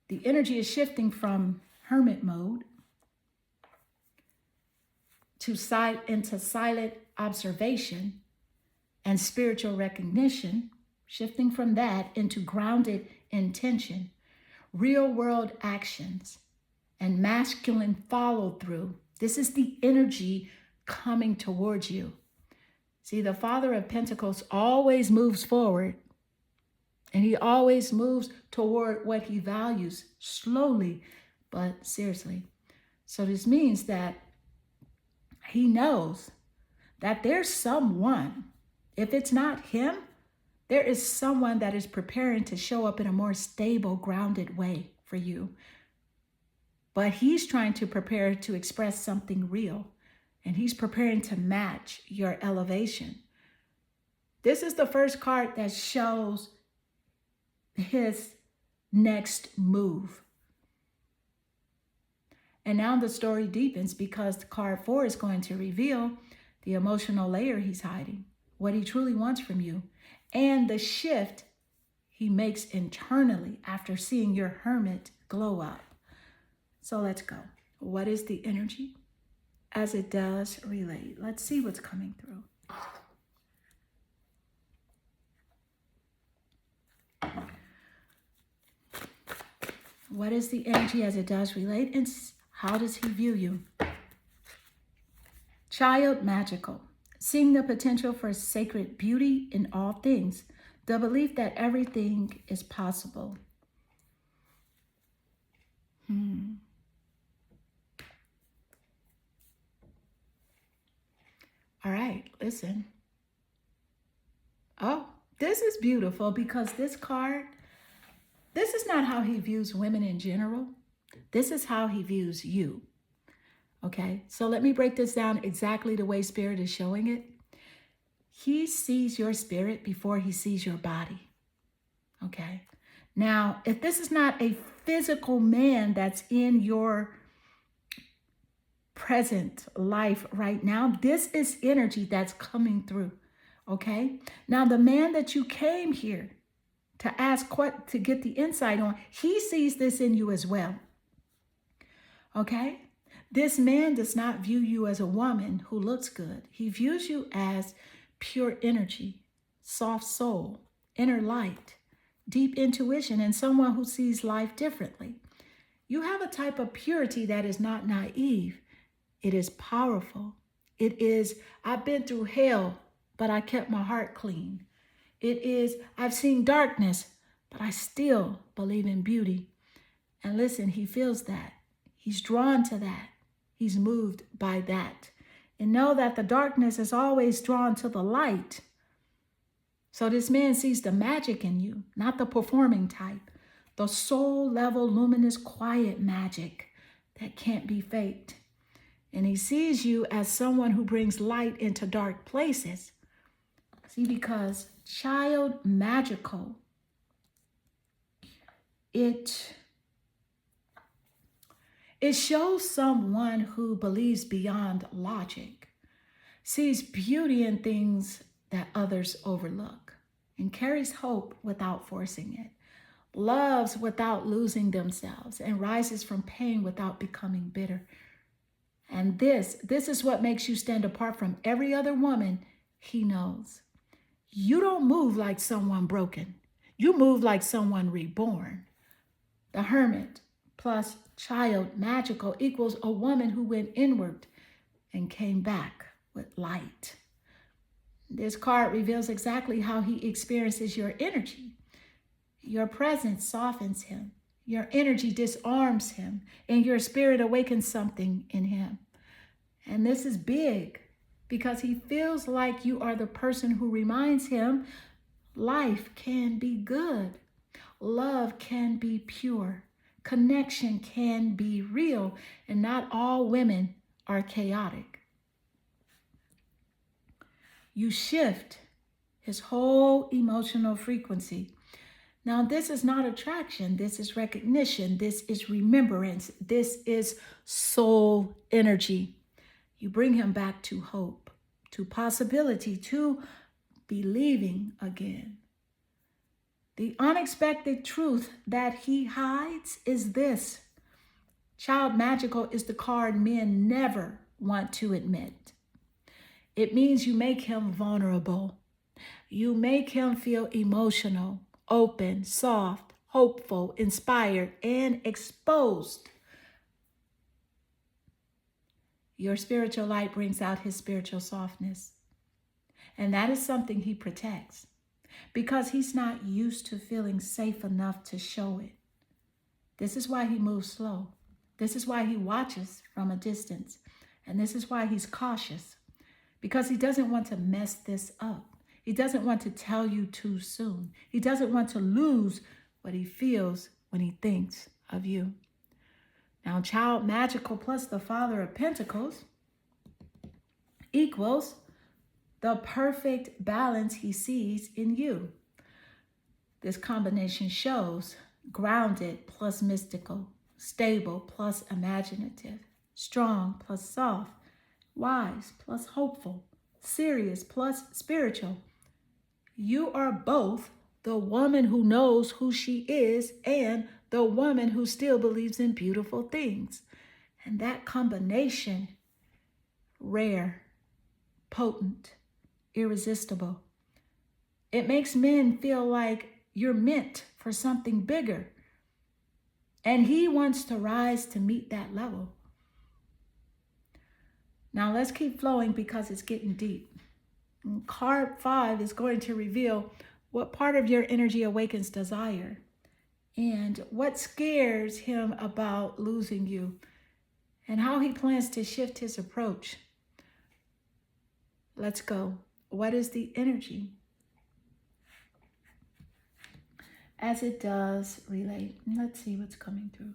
the energy is shifting from hermit mode into silent observation and spiritual recognition, shifting from that into grounded intention, real world actions, and masculine follow through This is the energy coming towards you. See, the Father of Pentacles always moves forward, and he always moves toward what he values, slowly but seriously. So this means that he knows that there's someone, if it's not him, there is someone that is preparing to show up in a more stable, grounded way for you. But he's trying to prepare to express something real, and he's preparing to match your elevation. This is the first card that shows his next move. And now the story deepens because card 4 is going to reveal the emotional layer he's hiding, what he truly wants from you, and the shift he makes internally after seeing your hermit glow up. So let's go. What is the energy as it does relate? Let's see what's coming through. What is the energy as it does relate, and how does he view you? Child magical, seeing the potential for sacred beauty in all things, the belief that everything is possible. All right, listen. Oh, this is beautiful because this card, this is not how he views women in general. This is how he views you. Okay, so let me break this down exactly the way Spirit is showing it. He sees your spirit before he sees your body. Okay, now if this is not a physical man that's in your present life right now, this is energy that's coming through. Okay, now the man that you came here to ask what to get the insight on, he sees this in you as well. Okay, this man does not view you as a woman who looks good. He views you as pure energy, soft soul, inner light, deep intuition, and someone who sees life differently. You have a type of purity that is not naive. It is powerful. It is, I've been through hell, but I kept my heart clean. It is, I've seen darkness, but I still believe in beauty. And listen, he feels that. He's drawn to that. He's moved by that. And know that the darkness is always drawn to the light. So this man sees the magic in you, not the performing type. The soul level, luminous, quiet magic that can't be faked. And he sees you as someone who brings light into dark places. See, because child magical, it shows someone who believes beyond logic, sees beauty in things that others overlook, and carries hope without forcing it, loves without losing themselves, and rises from pain without becoming bitter. And this is what makes you stand apart from every other woman he knows. You don't move like someone broken. You move like someone reborn. The hermit plus child magical equals a woman who went inward and came back with light. This card reveals exactly how he experiences your energy. Your presence softens him. Your energy disarms him, and your spirit awakens something in him. And this is big because he feels like you are the person who reminds him life can be good. Love can be pure. Connection can be real, and not all women are chaotic. You shift his whole emotional frequency. Now, this is not attraction. This is recognition. This is remembrance. This is soul energy. You bring him back to hope, to possibility, to believing again. The unexpected truth that he hides is this. Child magical is the card men never want to admit. It means you make him vulnerable. You make him feel emotional, open, soft, hopeful, inspired, and exposed. Your spiritual light brings out his spiritual softness. And that is something he protects because he's not used to feeling safe enough to show it. This is why he moves slow. This is why he watches from a distance. And this is why he's cautious, because he doesn't want to mess this up. He doesn't want to tell you too soon. He doesn't want to lose what he feels when he thinks of you. Now, child magical plus the Father of Pentacles equals the perfect balance he sees in you. This combination shows grounded plus mystical, stable plus imaginative, strong plus soft, wise plus hopeful, serious plus spiritual. You are both the woman who knows who she is and the woman who still believes in beautiful things. And that combination, rare, potent, irresistible. It makes men feel like you're meant for something bigger. And he wants to rise to meet that level. Now let's keep flowing because it's getting deep. And card 5 is going to reveal what part of your energy awakens desire and what scares him about losing you and how he plans to shift his approach. Let's go. What is the energy? As it does relate. Let's see what's coming through.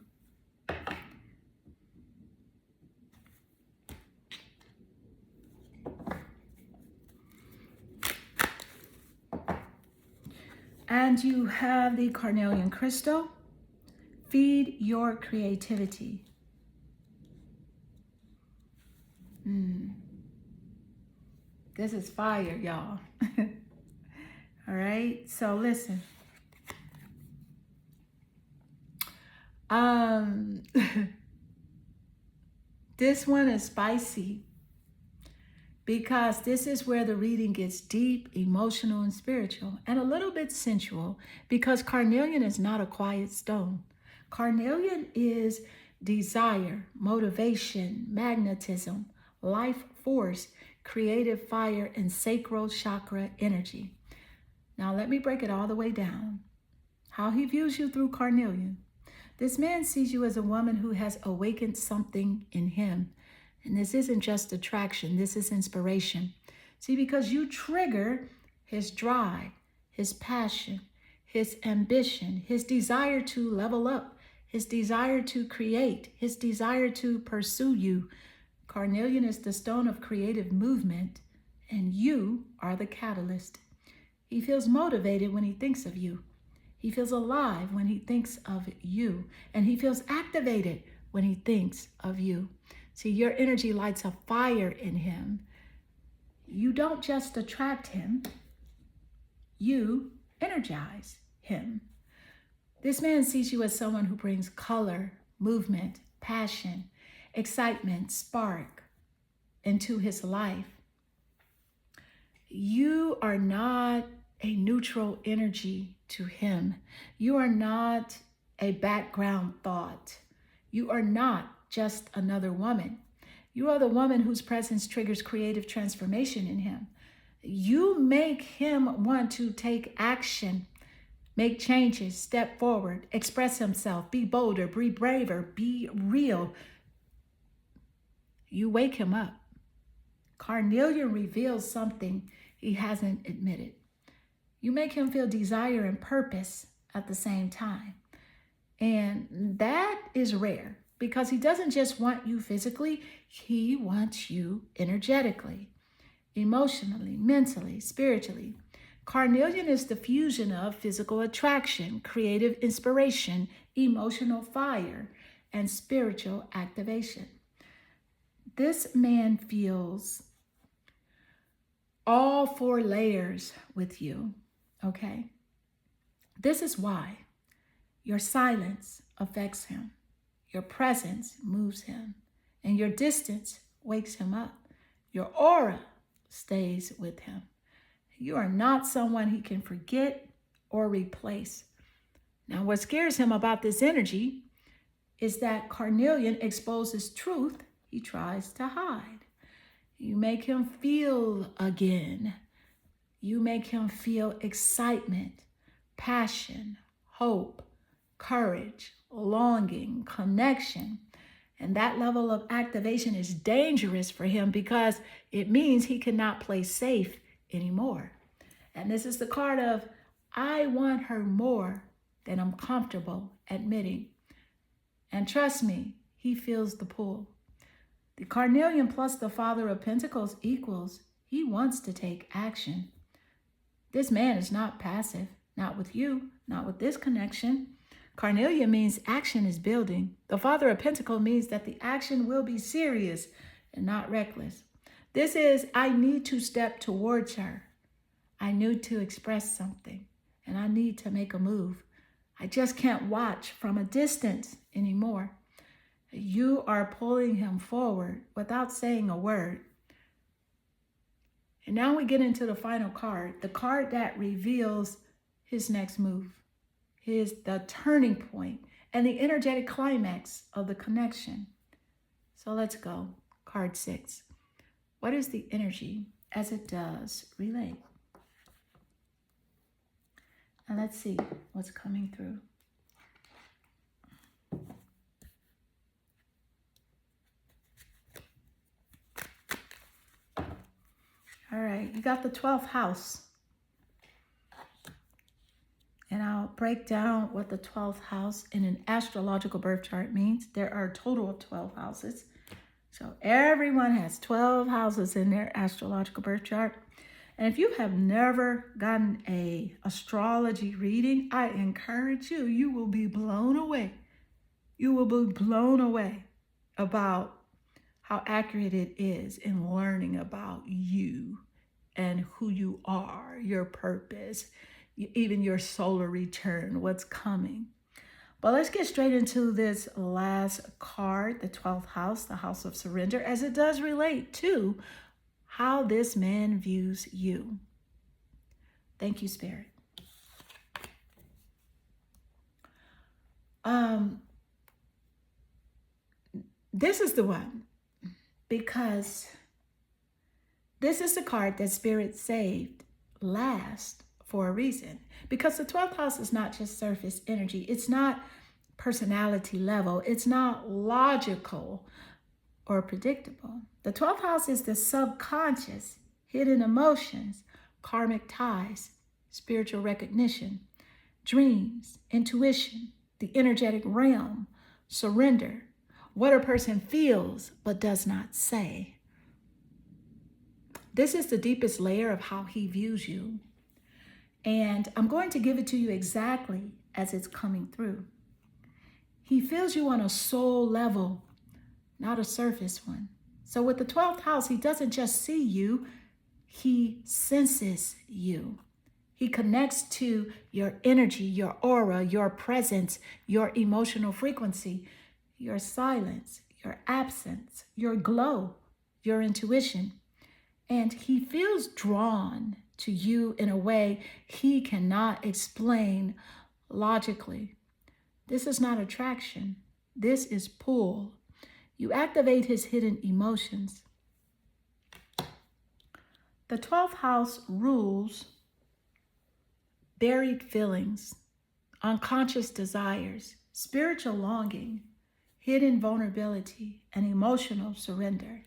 And you have the carnelian crystal. Feed your creativity. This is fire, y'all. All right, so listen. This one is spicy because this is where the reading gets deep, emotional, and spiritual, and a little bit sensual because carnelian is not a quiet stone. Carnelian is desire, motivation, magnetism, life force, creative fire, and sacral chakra energy. Now let me break it all the way down. How he views you through carnelian. This man sees you as a woman who has awakened something in him. And this isn't just attraction, this is inspiration. See, because you trigger his drive, his passion, his ambition, his desire to level up, his desire to create, his desire to pursue you. Carnelian is the stone of creative movement, and you are the catalyst. He feels motivated when he thinks of you. He feels alive when he thinks of you, and he feels activated when he thinks of you. See, your energy lights a fire in him. You don't just attract him, you energize him. This man sees you as someone who brings color, movement, passion, excitement, spark into his life. You are not a neutral energy to him. You are not a background thought. You are not just another woman. You are the woman whose presence triggers creative transformation in him. You make him want to take action, make changes, step forward, express himself, be bolder, be braver, be real. You wake him up. Carnelian reveals something he hasn't admitted. You make him feel desire and purpose at the same time. And that is rare because he doesn't just want you physically, he wants you energetically, emotionally, mentally, spiritually. Carnelian is the fusion of physical attraction, creative inspiration, emotional fire, and spiritual activation. This man feels all 4 layers with you, okay? This is why your silence affects him, your presence moves him, and your distance wakes him up. Your aura stays with him. You are not someone he can forget or replace. Now, what scares him about this energy is that carnelian exposes truth he tries to hide. You make him feel again. You make him feel excitement, passion, hope, courage, longing, connection. And that level of activation is dangerous for him because it means he cannot play safe anymore. And this is the card of, I want her more than I'm comfortable admitting. And trust me, he feels the pull. The carnelian plus the Father of Pentacles equals, he wants to take action. This man is not passive, not with you, not with this connection. Carnelian means action is building. The Father of Pentacles means that the action will be serious and not reckless. This is, I need to step towards her. I need to express something, and I need to make a move. I just can't watch from a distance anymore. You are pulling him forward without saying a word. And now we get into the final card, the card that reveals his next move, the turning point and the energetic climax of the connection. So let's go. Card 6. What is the energy as it does relate? And let's see what's coming through. All right, you got the 12th house. And I'll break down what the 12th house in an astrological birth chart means. There are a total of 12 houses. So everyone has 12 houses in their astrological birth chart. And if you have never gotten an astrology reading, I encourage you, you will be blown away. You will be blown away about how accurate it is in learning about you and who you are, your purpose, even your solar return, what's coming. But let's get straight into this last card, the 12th house, the house of surrender, as it does relate to how this man views you. Thank you, Spirit. This is the one, because this is the card that Spirit saved last for a reason. Because the 12th house is not just surface energy. It's not personality level. It's not logical or predictable. The 12th house is the subconscious, hidden emotions, karmic ties, spiritual recognition, dreams, intuition, the energetic realm, surrender, what a person feels but does not say. This is the deepest layer of how he views you. And I'm going to give it to you exactly as it's coming through. He feels you on a soul level, not a surface one. So with the 12th house, he doesn't just see you, he senses you. He connects to your energy, your aura, your presence, your emotional frequency, your silence, your absence, your glow, your intuition. And he feels drawn to you in a way he cannot explain logically. This is not attraction. This is pull. You activate his hidden emotions. The 12th house rules buried feelings, unconscious desires, spiritual longing, hidden vulnerability, and emotional surrender.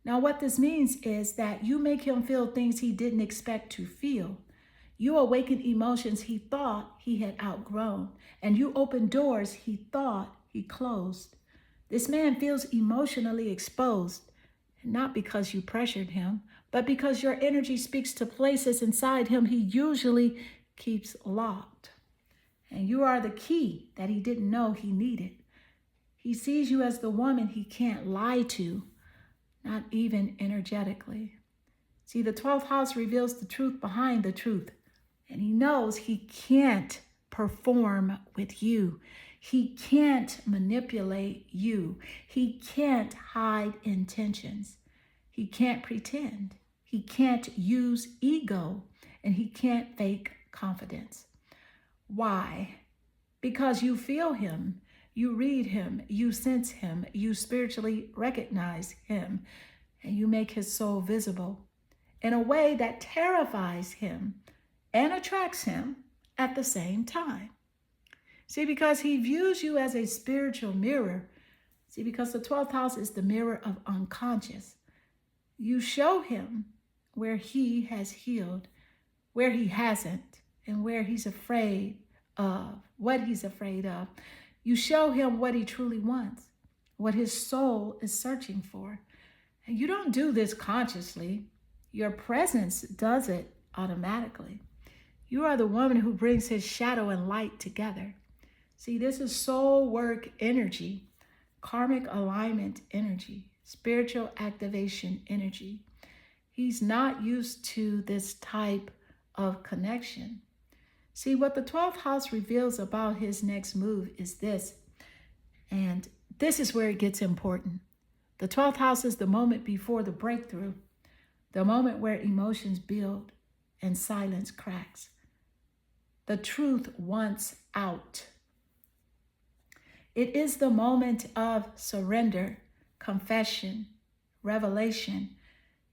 Now, what this means is that you make him feel things he didn't expect to feel. You awaken emotions he thought he had outgrown, and you open doors he thought he closed. This man feels emotionally exposed, not because you pressured him, but because your energy speaks to places inside him he usually keeps locked. And you are the key that he didn't know he needed. He sees you as the woman he can't lie to, not even energetically. See, the 12th house reveals the truth behind the truth, and he knows he can't perform with you. He can't manipulate you. He can't hide intentions. He can't pretend. He can't use ego, and he can't fake confidence. Why? Because you feel him. You read him, you sense him, you spiritually recognize him, and you make his soul visible in a way that terrifies him and attracts him at the same time. See, because he views you as a spiritual mirror. See, because the 12th house is the mirror of unconscious. You show him where he has healed, where he hasn't, and where he's afraid of, what he's afraid of. You show him what he truly wants, what his soul is searching for. And you don't do this consciously. Your presence does it automatically. You are the woman who brings his shadow and light together. See, this is soul work energy, karmic alignment energy, spiritual activation energy. He's not used to this type of connection. See, what the 12th house reveals about his next move is this, and this is where it gets important. The 12th house is the moment before the breakthrough, the moment where emotions build and silence cracks. The truth wants out. It is the moment of surrender, confession, revelation,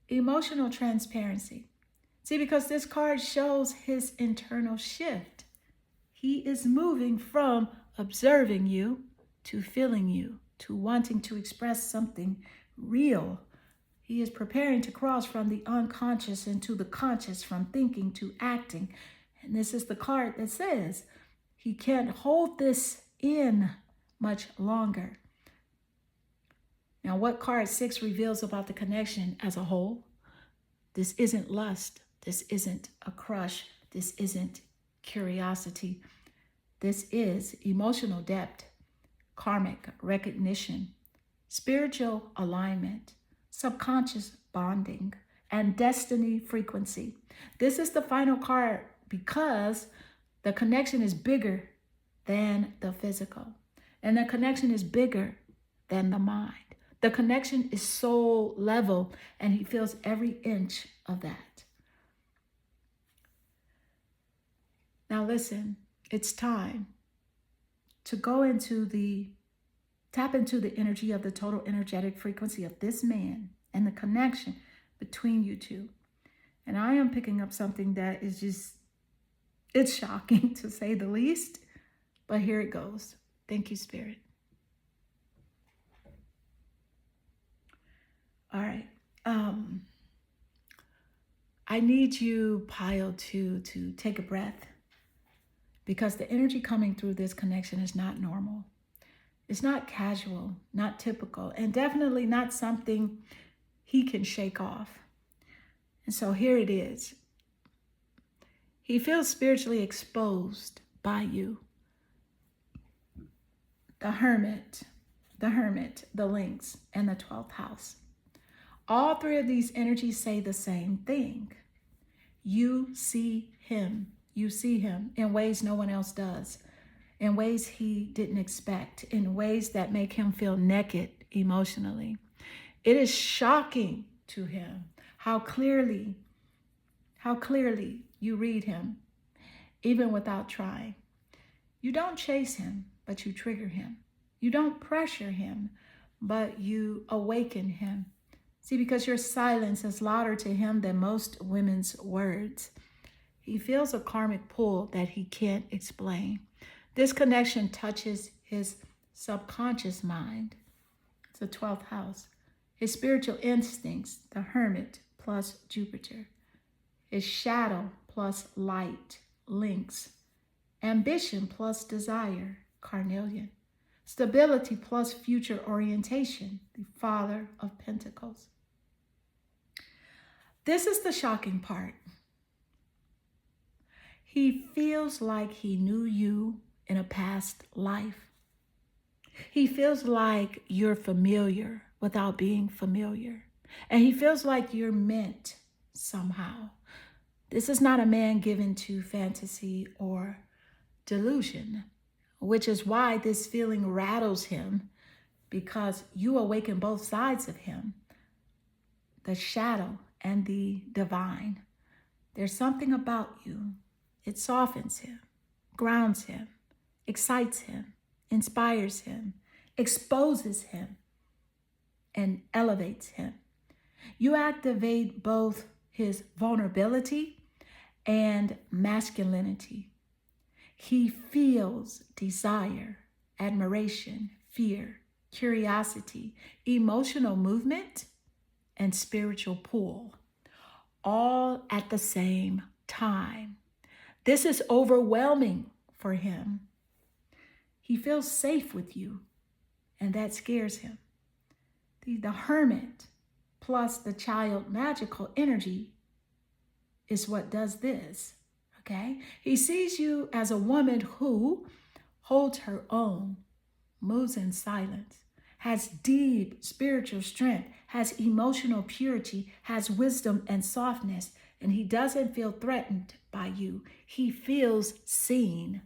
emotional transparency. See, because this card shows his internal shift. He is moving from observing you to feeling you, to wanting to express something real. He is preparing to cross from the unconscious into the conscious, from thinking to acting. And this is the card that says he can't hold this in much longer. Now, what card 6 reveals about the connection as a whole? This isn't lust. This isn't a crush. This isn't curiosity. This is emotional depth, karmic recognition, spiritual alignment, subconscious bonding, and destiny frequency. This is the final card because the connection is bigger than the physical. And the connection is bigger than the mind. The connection is soul level, and he feels every inch of that. Now listen, it's time to tap into the energy of the total energetic frequency of this man and the connection between you two. And I am picking up something that is it's shocking to say the least, but here it goes. Thank you, Spirit. All right. I need you, Pile, to take a breath, because the energy coming through this connection is not normal. It's not casual, not typical, and definitely not something he can shake off. And so here it is. He feels spiritually exposed by you. The Hermit, the Lynx, and the 12th house. All three of these energies say the same thing. You see him. You see him in ways no one else does, in ways he didn't expect, in ways that make him feel naked emotionally. It is shocking to him how clearly you read him, even without trying. You don't chase him, but you trigger him. You don't pressure him, but you awaken him. See, because your silence is louder to him than most women's words. He feels a karmic pull that he can't explain. This connection touches his subconscious mind. It's the 12th house. His spiritual instincts, the Hermit plus Jupiter. His shadow plus light, Lynx. Ambition plus desire, Carnelian. Stability plus future orientation, the Father of Pentacles. This is the shocking part. He feels like he knew you in a past life. He feels like you're familiar without being familiar. And he feels like you're meant somehow. This is not a man given to fantasy or delusion, which is why this feeling rattles him, because you awaken both sides of him, the shadow and the divine. There's something about you. It softens him, grounds him, excites him, inspires him, exposes him, and elevates him. You activate both his vulnerability and masculinity. He feels desire, admiration, fear, curiosity, emotional movement, and spiritual pull, all at the same time. This is overwhelming for him. He feels safe with you, and that scares him. The hermit plus the child magical energy is what does this, okay? He sees you as a woman who holds her own, moves in silence, has deep spiritual strength, has emotional purity, has wisdom and softness, and he doesn't feel threatened by you. He feels seen.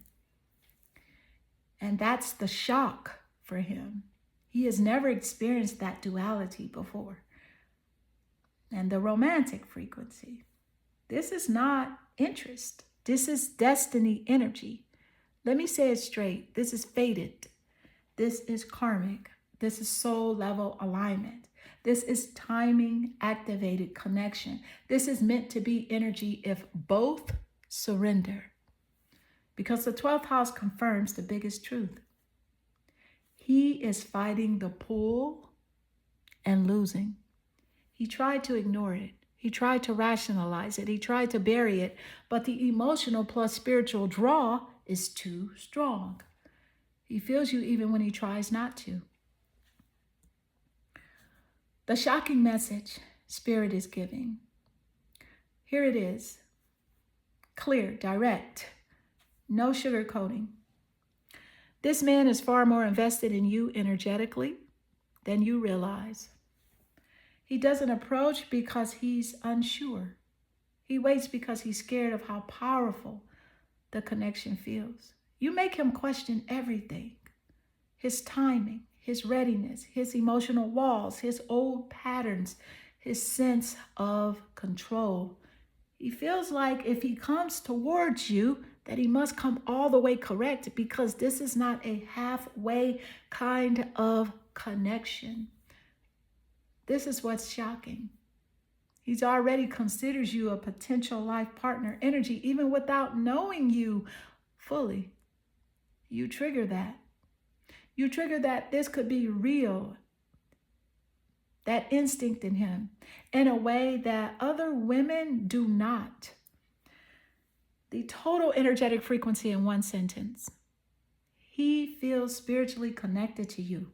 And that's the shock for him. He has never experienced that duality before. And the romantic frequency. This is not interest. This is destiny energy. Let me say it straight. This is fated. This is karmic. This is soul level alignment. This is timing activated connection. This is meant to be energy if both surrender. Because the 12th house confirms the biggest truth. He is fighting the pull and losing. He tried to ignore it. He tried to rationalize it. He tried to bury it. But the emotional plus spiritual draw is too strong. He feels you even when he tries not to. The shocking message Spirit is giving. Here it is. Clear, direct, no sugarcoating. This man is far more invested in you energetically than you realize. He doesn't approach because he's unsure. He waits because he's scared of how powerful the connection feels. You make him question everything. His timing, his readiness, his emotional walls, his old patterns, his sense of control. He feels like if he comes towards you, that he must come all the way correct because this is not a halfway kind of connection. This is what's shocking. He's already considers you a potential life partner energy, even without knowing you fully. You trigger that. You trigger that this could be real. That instinct in him in a way that other women do not. The total energetic frequency in one sentence. He feels spiritually connected to you,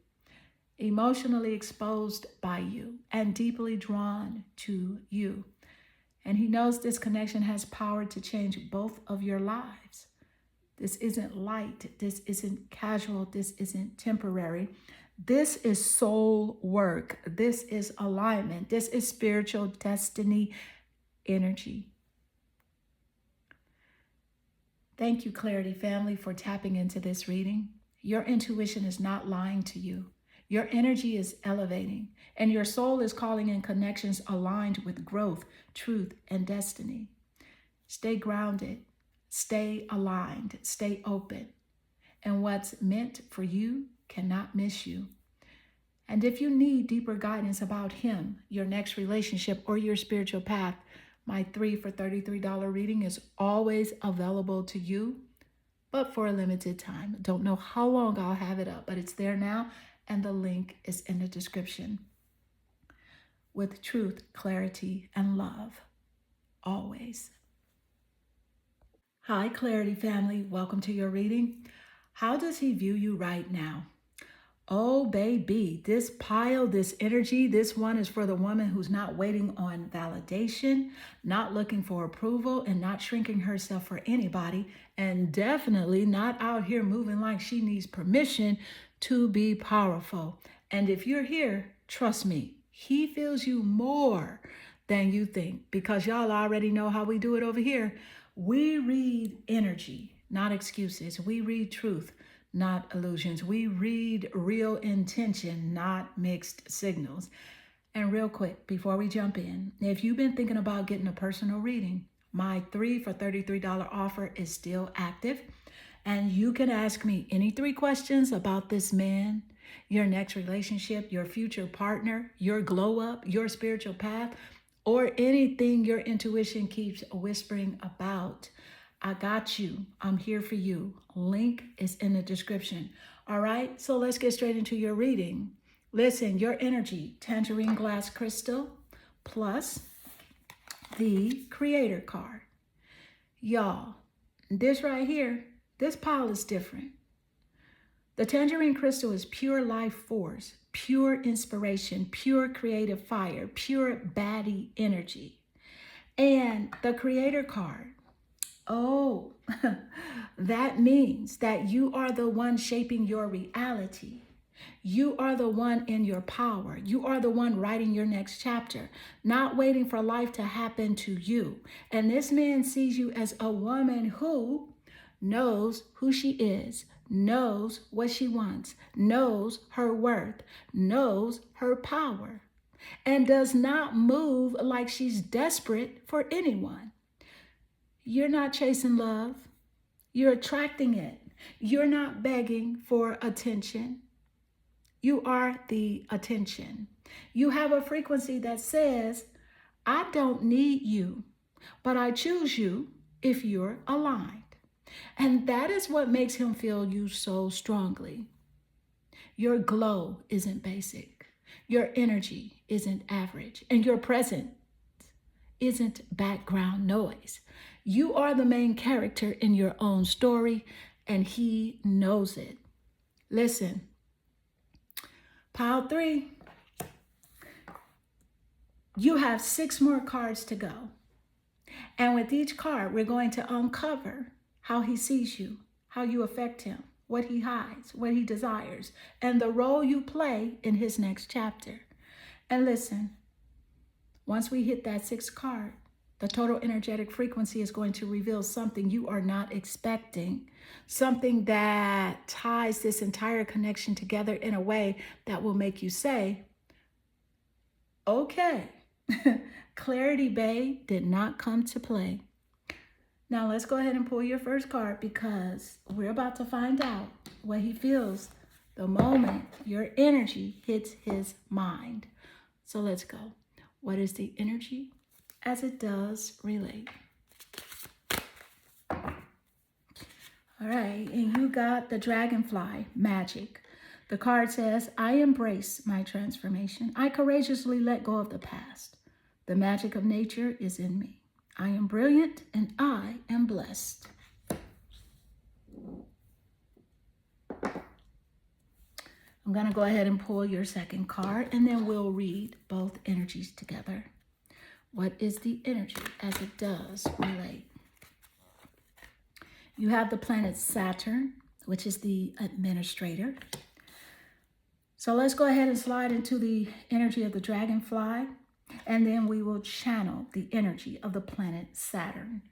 emotionally exposed by you, and deeply drawn to you. And he knows this connection has power to change both of your lives. This isn't light. This isn't casual. This isn't temporary. This is soul work. This is alignment. This is spiritual destiny energy. Thank you, Clarity Family, for tapping into this reading. Your intuition is not lying to you. Your energy is elevating, and your soul is calling in connections aligned with growth, truth, and destiny. Stay grounded, stay aligned, stay open, and what's meant for you cannot miss you. And if you need deeper guidance about him, your next relationship, or your spiritual path, my 3 for $33 reading is always available to you, but for a limited time. Don't know how long I'll have it up, but it's there now, and the link is in the description. With truth, clarity, and love, always. Hi, Clarity Family. Welcome to your reading. How does he view you right now? Oh, baby, this pile, this energy, this one is for the woman who's not waiting on validation, not looking for approval, and not shrinking herself for anybody, and definitely not out here moving like she needs permission to be powerful. And if you're here, trust me, he feels you more than you think, because y'all already know how we do it over here. We read energy, not excuses. We read truth, not illusions. We read real intention, not mixed signals. And real quick, before we jump in, if you've been thinking about getting a personal reading, my 3 for $33 offer is still active. And you can ask me any 3 questions about this man, your next relationship, your future partner, your glow up, your spiritual path, or anything your intuition keeps whispering about. I got you. I'm here for you. Link is in the description. All right, so let's get straight into your reading. Listen, your energy, tangerine glass crystal, plus the creator card. Y'all, this right here, this pile is different. The tangerine crystal is pure life force, pure inspiration, pure creative fire, pure baddie energy. And the creator card, oh, that means that you are the one shaping your reality. You are the one in your power. You are the one writing your next chapter, not waiting for life to happen to you. And this man sees you as a woman who knows who she is, knows what she wants, knows her worth, knows her power, and does not move like she's desperate for anyone. You're not chasing love. You're attracting it. You're not begging for attention. You are the attention. You have a frequency that says, I don't need you, but I choose you if you're aligned. And that is what makes him feel you so strongly. Your glow isn't basic. Your energy isn't average. And your presence isn't background noise. You are the main character in your own story, and he knows it. Listen, pile 3, you have 6 more cards to go. And with each card, we're going to uncover how he sees you, how you affect him, what he hides, what he desires, and the role you play in his next chapter. And listen, once we hit that 6th card, the total energetic frequency is going to reveal something you are not expecting, something that ties this entire connection together in a way that will make you say, okay, Clarity Bay did not come to play. Now let's go ahead and pull your first card, because we're about to find out what he feels the moment your energy hits his mind. So let's go. What is the energy as it does relate? All right, and you got the dragonfly magic. The card says, I embrace my transformation. I courageously let go of the past. The magic of nature is in me. I am brilliant and I am blessed. I'm going to go ahead and pull your second card, and then we'll read both energies together. What is the energy as it does relate? You have the planet Saturn, which is the administrator. So let's go ahead and slide into the energy of the dragonfly, and then we will channel the energy of the planet Saturn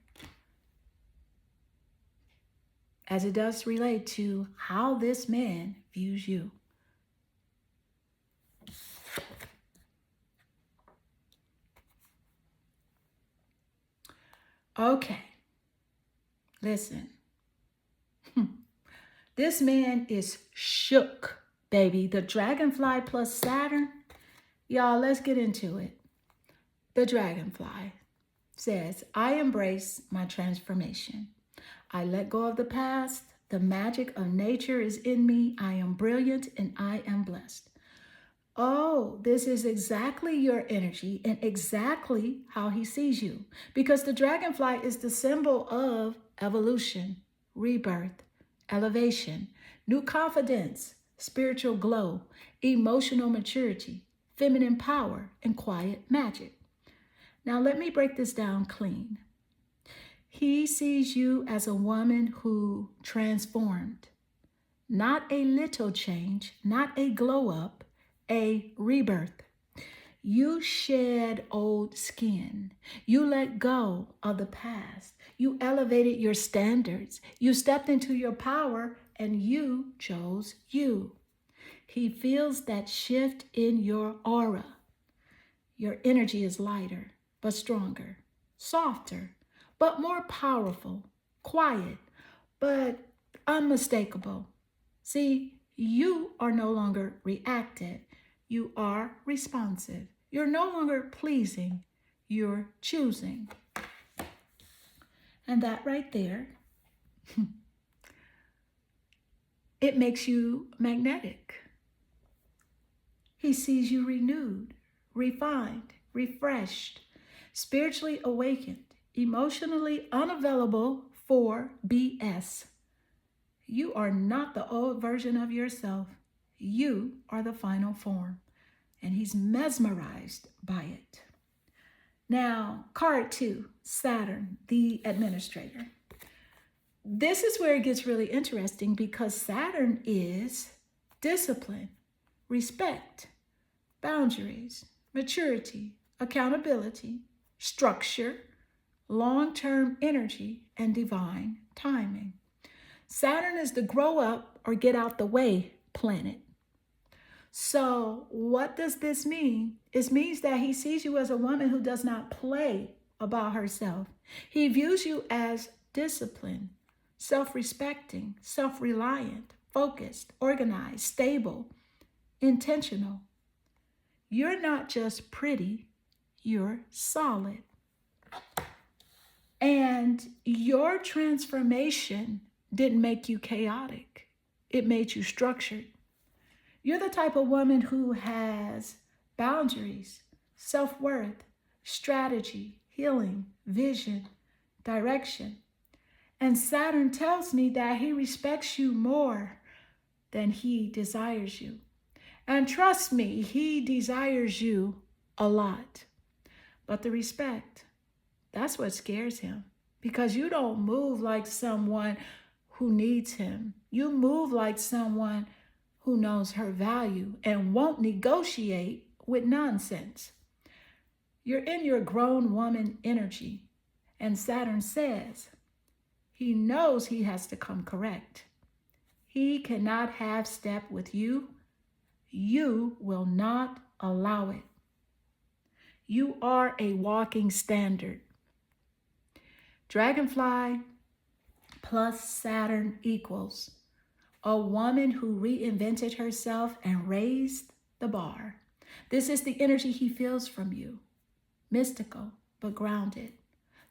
as it does relate to how this man views you. Okay, listen. This man is shook, baby. The dragonfly plus Saturn. Y'all, let's get into it. The dragonfly says, I embrace my transformation. I let go of the past. The magic of nature is in me. I am brilliant and I am blessed. Oh, this is exactly your energy and exactly how he sees you. Because the dragonfly is the symbol of evolution, rebirth, elevation, new confidence, spiritual glow, emotional maturity, feminine power, and quiet magic. Now let me break this down clean. He sees you as a woman who transformed. Not a little change, not a glow up, a rebirth. You shed old skin. You let go of the past. You elevated your standards. You stepped into your power and you chose you. He feels that shift in your aura. Your energy is lighter, but stronger, softer, but more powerful, quiet, but unmistakable. See, you are no longer reactive. You are responsive. You're no longer pleasing. You're choosing. And that right there, it makes you magnetic. He sees you renewed, refined, refreshed, spiritually awakened, emotionally unavailable for BS. You are not the old version of yourself. You are the final form. And he's mesmerized by it. Now, card 2, Saturn, the administrator. This is where it gets really interesting because Saturn is discipline, respect, boundaries, maturity, accountability, structure, long-term energy, and divine timing. Saturn is the grow up or get out the way planet. So what does this mean? It means that he sees you as a woman who does not play about herself. He views you as disciplined, self-respecting, self-reliant, focused, organized, stable, intentional. You're not just pretty, you're solid. And your transformation didn't make you chaotic. It made you structured. You're the type of woman who has boundaries, self-worth, strategy, healing, vision, direction. And Saturn tells me that he respects you more than he desires you. And trust me, he desires you a lot. But the respect, that's what scares him. Because you don't move like someone who needs him. You move like someone who knows her value and won't negotiate with nonsense. You're in your grown woman energy. And Saturn says he knows he has to come correct. He cannot half step with you. You will not allow it. You are a walking standard. Dragonfly plus Saturn equals a woman who reinvented herself and raised the bar. This is the energy he feels from you. Mystical, but grounded.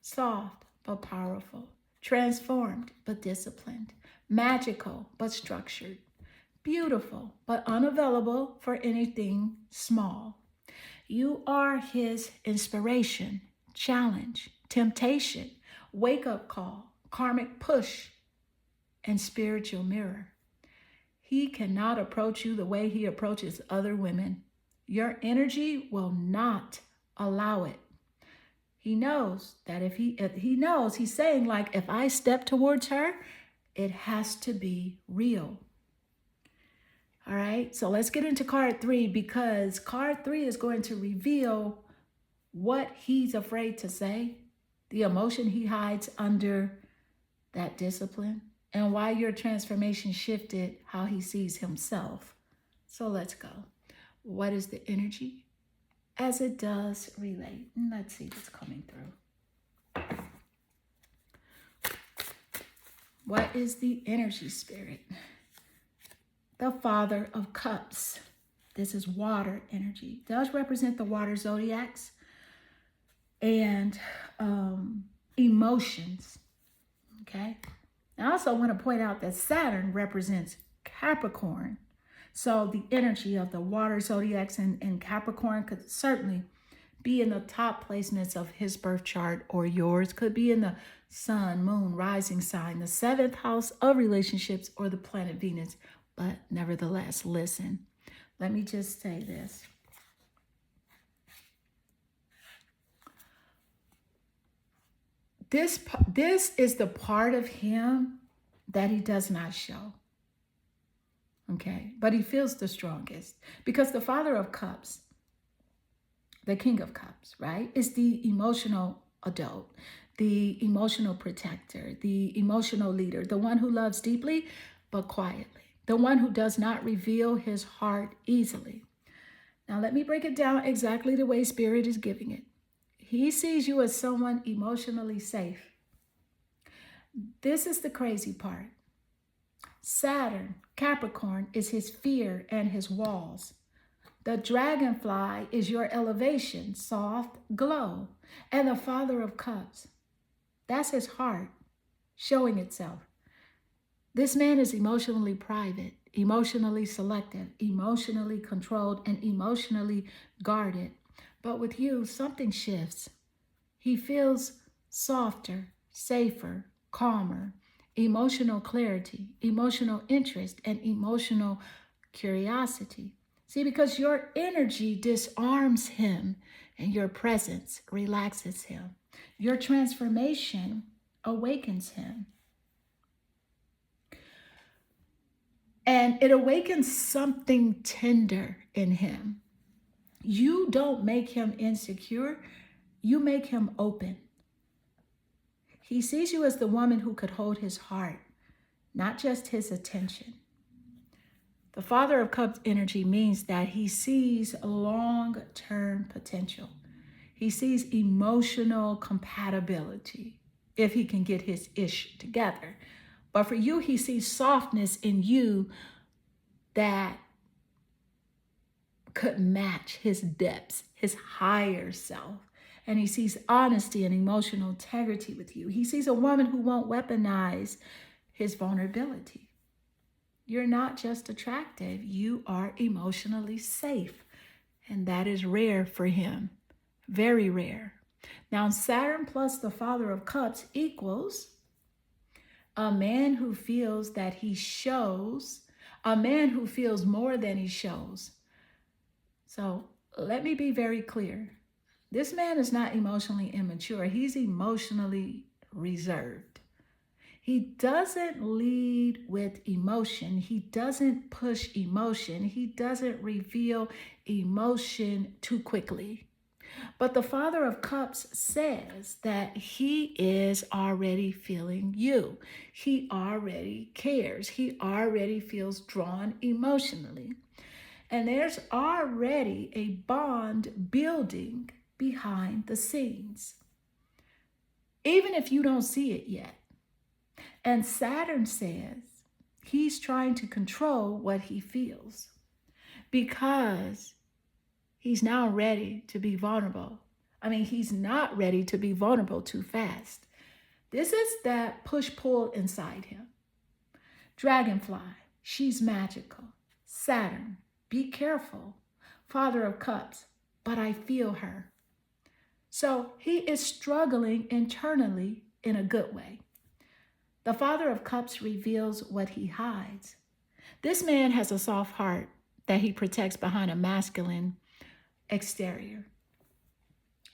Soft, but powerful. Transformed, but disciplined. Magical, but structured. Beautiful, but unavailable for anything small. You are his inspiration, challenge, temptation, wake-up call, karmic push, and spiritual mirror. He cannot approach you the way he approaches other women. Your energy will not allow it. He knows that if he knows, he's saying like, if I step towards her, it has to be real. All right, so let's get into card 3 because card 3 is going to reveal what he's afraid to say, the emotion he hides under that discipline, and why your transformation shifted how he sees himself. So let's go. What is the energy as it does relate? Let's see what's coming through. What is the energy, Spirit? The Father of Cups. This is water energy. It does represent the water zodiacs and emotions. Okay. I also want to point out that Saturn represents Capricorn. So the energy of the water zodiacs and Capricorn could certainly be in the top placements of his birth chart or yours. Could be in the sun, moon, rising sign, the 7th house of relationships, or the planet Venus. But nevertheless, listen, let me just say this. This is the part of him that he does not show. Okay, but he feels the strongest because the Father of Cups, the King of Cups, right, is the emotional adult, the emotional protector, the emotional leader, the one who loves deeply but quietly, the one who does not reveal his heart easily. Now, let me break it down exactly the way Spirit is giving it. He sees you as someone emotionally safe. This is the crazy part. Saturn, Capricorn, is his fear and his walls. The dragonfly is your elevation, soft glow. And the Father of Cups, that's his heart showing itself. This man is emotionally private, emotionally selective, emotionally controlled, and emotionally guarded. But with you, something shifts. He feels softer, safer, calmer, emotional clarity, emotional interest, and emotional curiosity. See, because your energy disarms him and your presence relaxes him. Your transformation awakens him. And it awakens something tender in him. You don't make him insecure, you make him open. He sees you as the woman who could hold his heart, not just his attention. The Father of Cups energy means that he sees long-term potential. He sees emotional compatibility if he can get his ish together. But for you, he sees softness in you that could match his depths, his higher self. And he sees honesty and emotional integrity with you. He sees a woman who won't weaponize his vulnerability. You're not just attractive, you are emotionally safe. And that is rare for him, very rare. Now, Saturn plus the Father of Cups equals a man who feels that he shows, a man who feels more than he shows. So let me be very clear. This man is not emotionally immature. He's emotionally reserved. He doesn't lead with emotion. He doesn't push emotion. He doesn't reveal emotion too quickly. But the Father of Cups says that he is already feeling you. He already cares. He already feels drawn emotionally. And there's already a bond building behind the scenes, even if you don't see it yet. And Saturn says he's trying to control what he feels because he's now ready to be vulnerable. I mean, he's not ready to be vulnerable too fast. This is that push-pull inside him. Dragonfly, she's magical. Saturn, be careful. Father of Cups, but I feel her. So he is struggling internally in a good way. The Father of Cups reveals what he hides. This man has a soft heart that he protects behind a masculine exterior.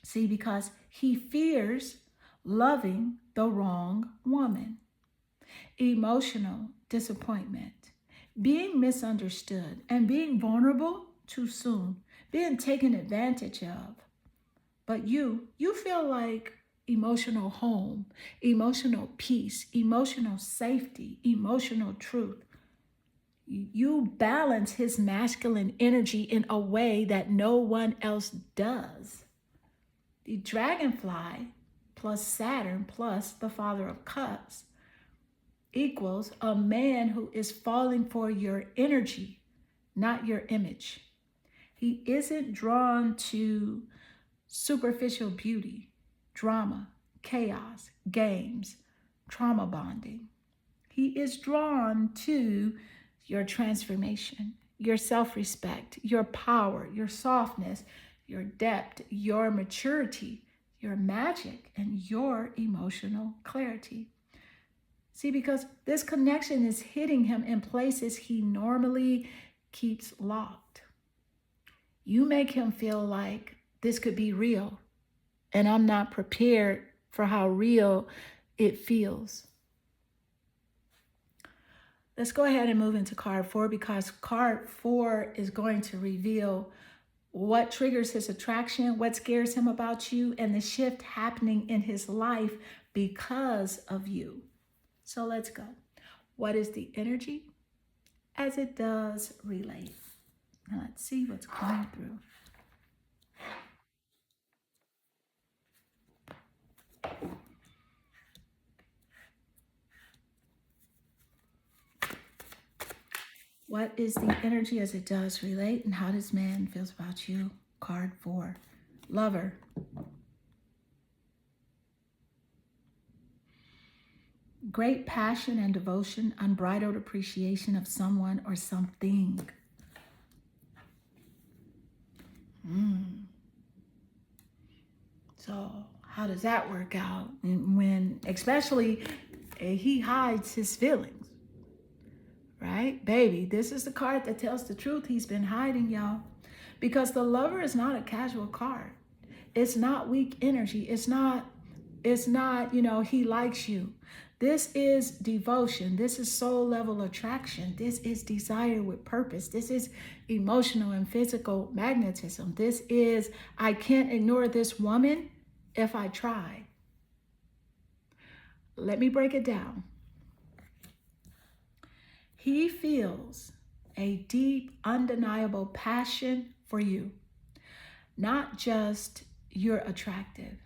See, because he fears loving the wrong woman. Emotional disappointment, being misunderstood, and being vulnerable too soon, being taken advantage of. But you feel like emotional home, emotional peace, emotional safety, emotional truth. You balance his masculine energy in a way that no one else does. The dragonfly plus Saturn plus the Father of Cups equals a man who is falling for your energy, not your image. He isn't drawn to superficial beauty, drama, chaos, games, trauma bonding. He is drawn to your transformation, your self-respect, your power, your softness, your depth, your maturity, your magic, and your emotional clarity. See, because this connection is hitting him in places he normally keeps locked. You make him feel like this could be real, and I'm not prepared for how real it feels. Let's go ahead and move into card 4, because card 4 is going to reveal what triggers his attraction, what scares him about you, and the shift happening in his life because of you. So let's go. What is the energy as it does relate? Now let's see what's coming through. What is the energy as it does relate, and how does man feels about you? Card 4. Lover. Great passion and devotion, unbridled appreciation of someone or something. So how does that work out? And when, especially, he hides his feelings, right? Baby, this is the card that tells the truth. He's been hiding, y'all. Because the lover is not a casual card. It's not weak energy. It's not, he likes you. This is devotion. This is soul level attraction. This is desire with purpose. This is emotional and physical magnetism. This is, I can't ignore this woman if I try. Let me break it down. He feels a deep, undeniable passion for you. Not just you're attractive,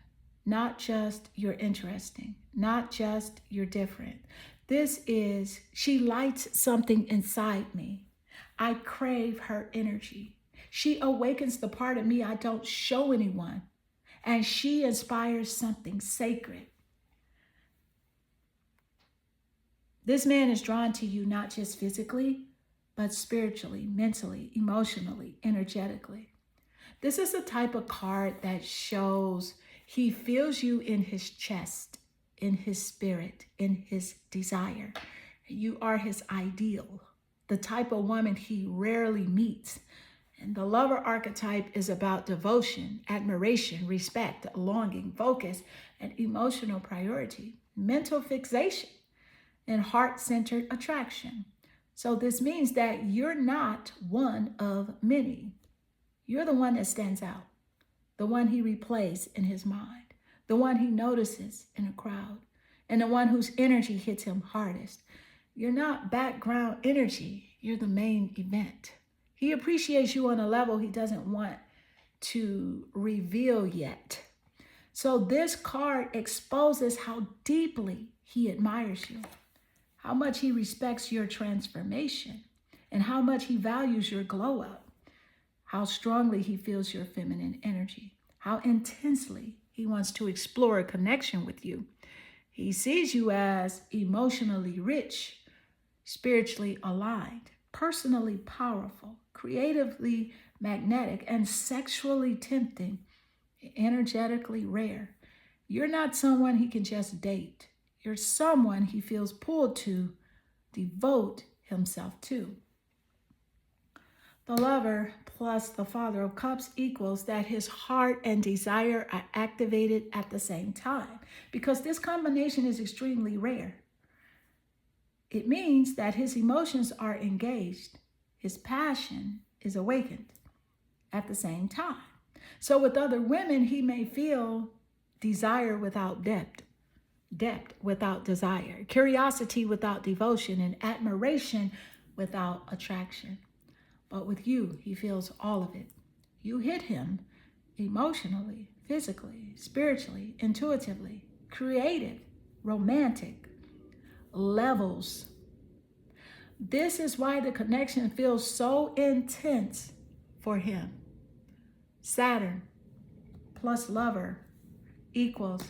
not just you're interesting, not just you're different. This is, she lights something inside me. I crave her energy. She awakens the part of me I don't show anyone. And she inspires something sacred. This man is drawn to you not just physically, but spiritually, mentally, emotionally, energetically. This is the type of card that shows he feels you in his chest, in his spirit, in his desire. You are his ideal, the type of woman he rarely meets. And the lover archetype is about devotion, admiration, respect, longing, focus, and emotional priority, mental fixation, and heart-centered attraction. So this means that you're not one of many. You're the one that stands out, the one he replays in his mind, the one he notices in a crowd, and the one whose energy hits him hardest. You're not background energy. You're the main event. He appreciates you on a level he doesn't want to reveal yet. So this card exposes how deeply he admires you, how much he respects your transformation, and how much he values your glow up, how strongly he feels your feminine energy, how intensely he wants to explore a connection with you. He sees you as emotionally rich, spiritually aligned, personally powerful, creatively magnetic, and sexually tempting, energetically rare. You're not someone he can just date. You're someone he feels pulled to devote himself to. The lover plus the Father of Cups equals that his heart and desire are activated at the same time, because this combination is extremely rare. It means that his emotions are engaged. His passion is awakened at the same time. So with other women, he may feel desire without depth without desire, curiosity without devotion, and admiration without attraction. But with you, he feels all of it. You hit him emotionally, physically, spiritually, intuitively, creative, romantic, levels. This is why the connection feels so intense for him. Saturn plus lover equals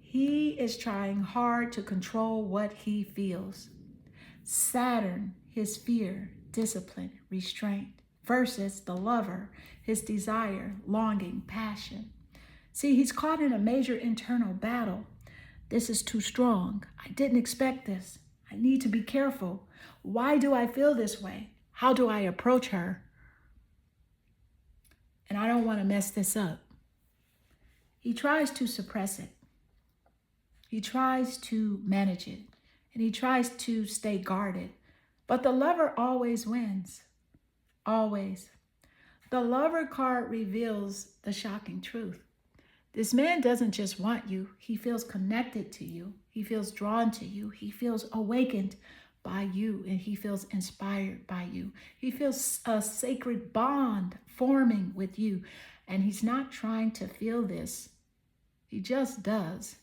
he is trying hard to control what he feels. Saturn, his fear, discipline, restraint, versus the lover, his desire, longing, passion. See, he's caught in a major internal battle. This is too strong. I didn't expect this. I need to be careful. Why do I feel this way? How do I approach her? And I don't want to mess this up. He tries to suppress it. He tries to manage it. And he tries to stay guarded. But the lover always wins. Always. The lover card reveals the shocking truth. This man doesn't just want you. He feels connected to you. He feels drawn to you. He feels awakened by you, and he feels inspired by you. He feels a sacred bond forming with you, and he's not trying to feel this. He just does.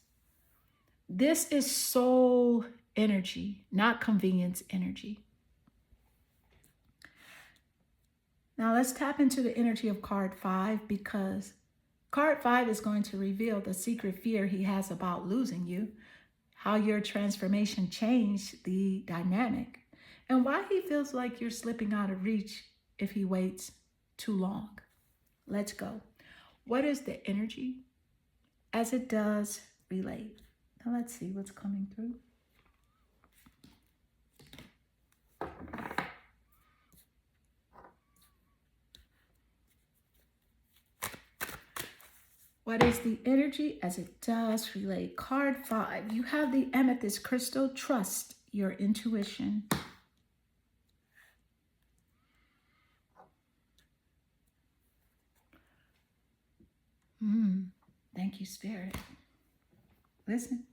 This is soul energy, not convenience energy. Now let's tap into the energy of card 5, because card 5 is going to reveal the secret fear he has about losing you, how your transformation changed the dynamic, and why he feels like you're slipping out of reach if he waits too long. Let's go. What is the energy as it does relate? Now let's see what's coming through. What is the energy as it does relate? Card 5. You have the amethyst crystal. Trust your intuition. Thank you, Spirit. Listen.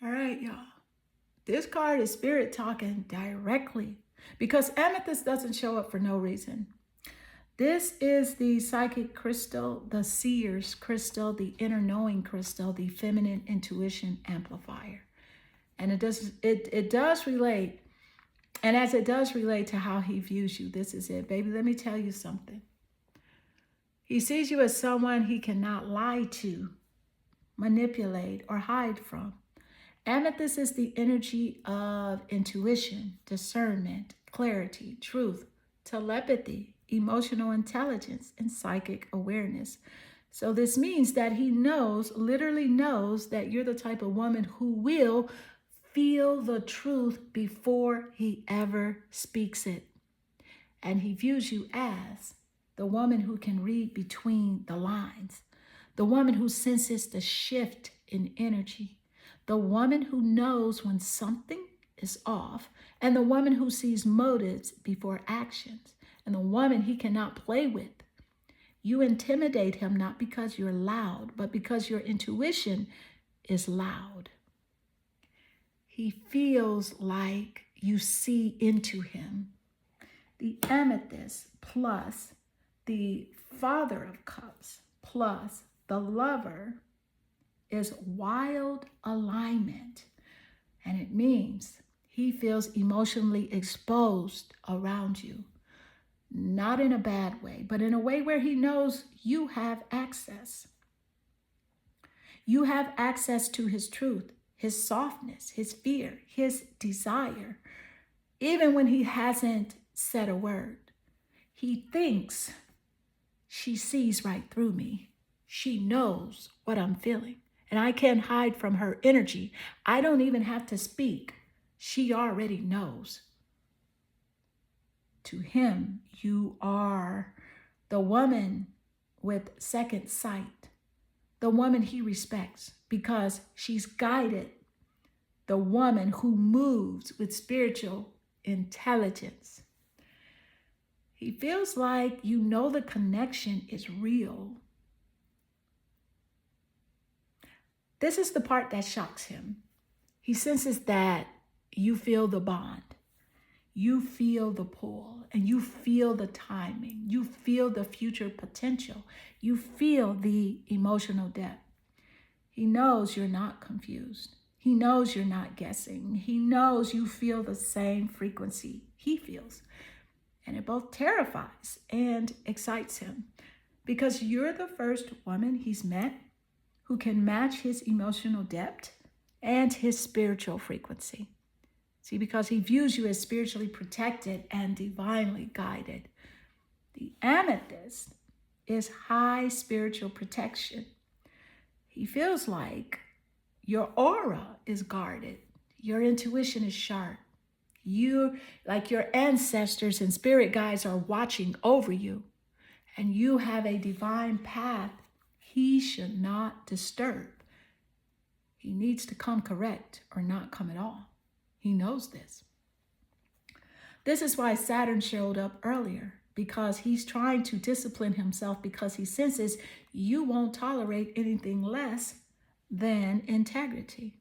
All right, y'all. This card is Spirit talking directly, because amethyst doesn't show up for no reason. This is the psychic crystal, the seer's crystal, the inner knowing crystal, the feminine intuition amplifier. And it does relate. And as it does relate to how he views you, this is it. Baby, let me tell you something. He sees you as someone he cannot lie to, manipulate, or hide from. Amethyst is the energy of intuition, discernment, clarity, truth, telepathy, emotional intelligence, and psychic awareness. So this means that he knows, literally knows, that you're the type of woman who will feel the truth before he ever speaks it. And he views you as the woman who can read between the lines, the woman who senses the shift in energy, the woman who knows when something is off, and the woman who sees motives before actions, and the woman he cannot play with. You intimidate him not because you're loud, but because your intuition is loud. He feels like you see into him. The amethyst plus the Father of Cups plus the Lover is wild alignment. And it means he feels emotionally exposed around you. Not in a bad way, but in a way where he knows you have access. You have access to his truth, his softness, his fear, his desire. Even when he hasn't said a word, he thinks she sees right through me. She knows what I'm feeling, and I can't hide from her energy. I don't even have to speak. She already knows. To him, you are the woman with second sight, the woman he respects because she's guided, the woman who moves with spiritual intelligence. He feels like you know the connection is real. This is the part that shocks him. He senses that you feel the bond. You feel the pull, and you feel the timing. You feel the future potential. You feel the emotional depth. He knows you're not confused. He knows you're not guessing. He knows you feel the same frequency he feels. And it both terrifies and excites him, because you're the first woman he's met who can match his emotional depth and his spiritual frequency. See, because he views you as spiritually protected and divinely guided. The amethyst is high spiritual protection. He feels like your aura is guarded. Your intuition is sharp. You, like your ancestors and spirit guides, are watching over you. And you have a divine path he should not disturb. He needs to come correct or not come at all. He knows this. This is why Saturn showed up earlier, because he's trying to discipline himself, because he senses you won't tolerate anything less than integrity.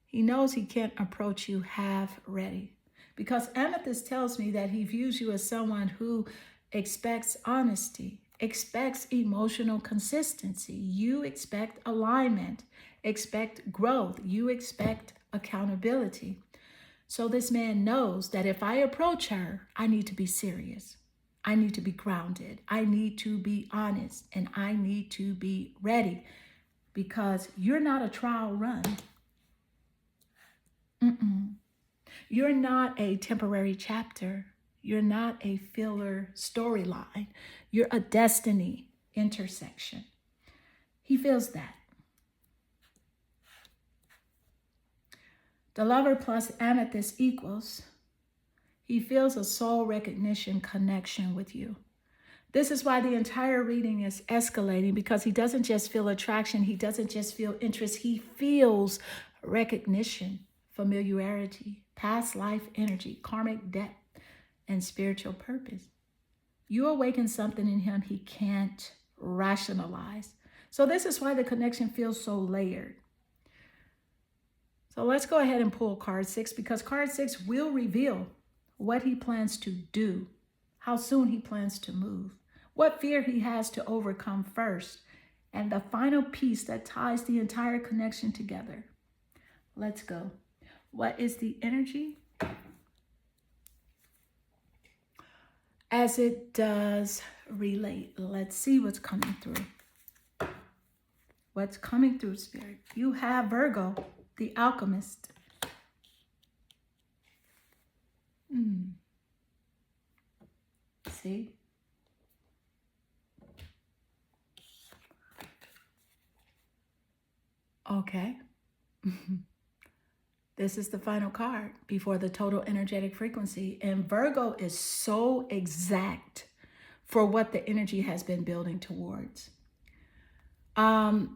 He knows he can't approach you half ready, because amethyst tells me that he views you as someone who expects honesty, expects emotional consistency. You expect alignment, expect growth. You expect accountability. So this man knows that if I approach her, I need to be serious. I need to be grounded. I need to be honest, and I need to be ready, because you're not a trial run. You're not a temporary chapter. You're not a filler storyline. You're a destiny intersection. He feels that. The lover plus amethyst equals, he feels a soul recognition connection with you. This is why the entire reading is escalating, because he doesn't just feel attraction. He doesn't just feel interest. He feels recognition, familiarity, past life energy, karmic depth, and spiritual purpose. You awaken something in him he can't rationalize. So this is why the connection feels so layered. So let's go ahead and pull card 6, because card 6 will reveal what he plans to do, how soon he plans to move, what fear he has to overcome first, and the final piece that ties the entire connection together. Let's go. What is the energy? As it does relate, let's see what's coming through. What's coming through, Spirit? You have Virgo, the alchemist. See? Okay. This is the final card before the total energetic frequency. And Virgo is so exact for what the energy has been building towards.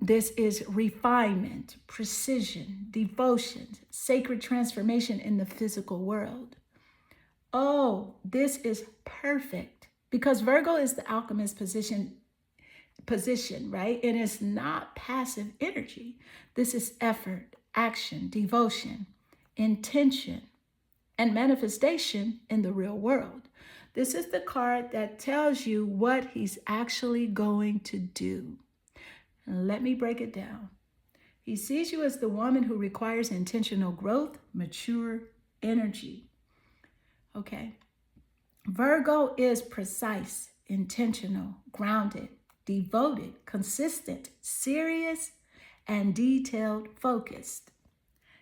This is refinement, precision, devotion, sacred transformation in the physical world. Oh, this is perfect, because Virgo is the alchemist position, right? And it's not passive energy. This is effort, action, devotion, intention, and manifestation in the real world. This is the card that tells you what he's actually going to do. Let me break it down. He sees you as the woman who requires intentional growth, mature energy. Okay. Virgo is precise, intentional, grounded, devoted, consistent, serious, and detailed focused.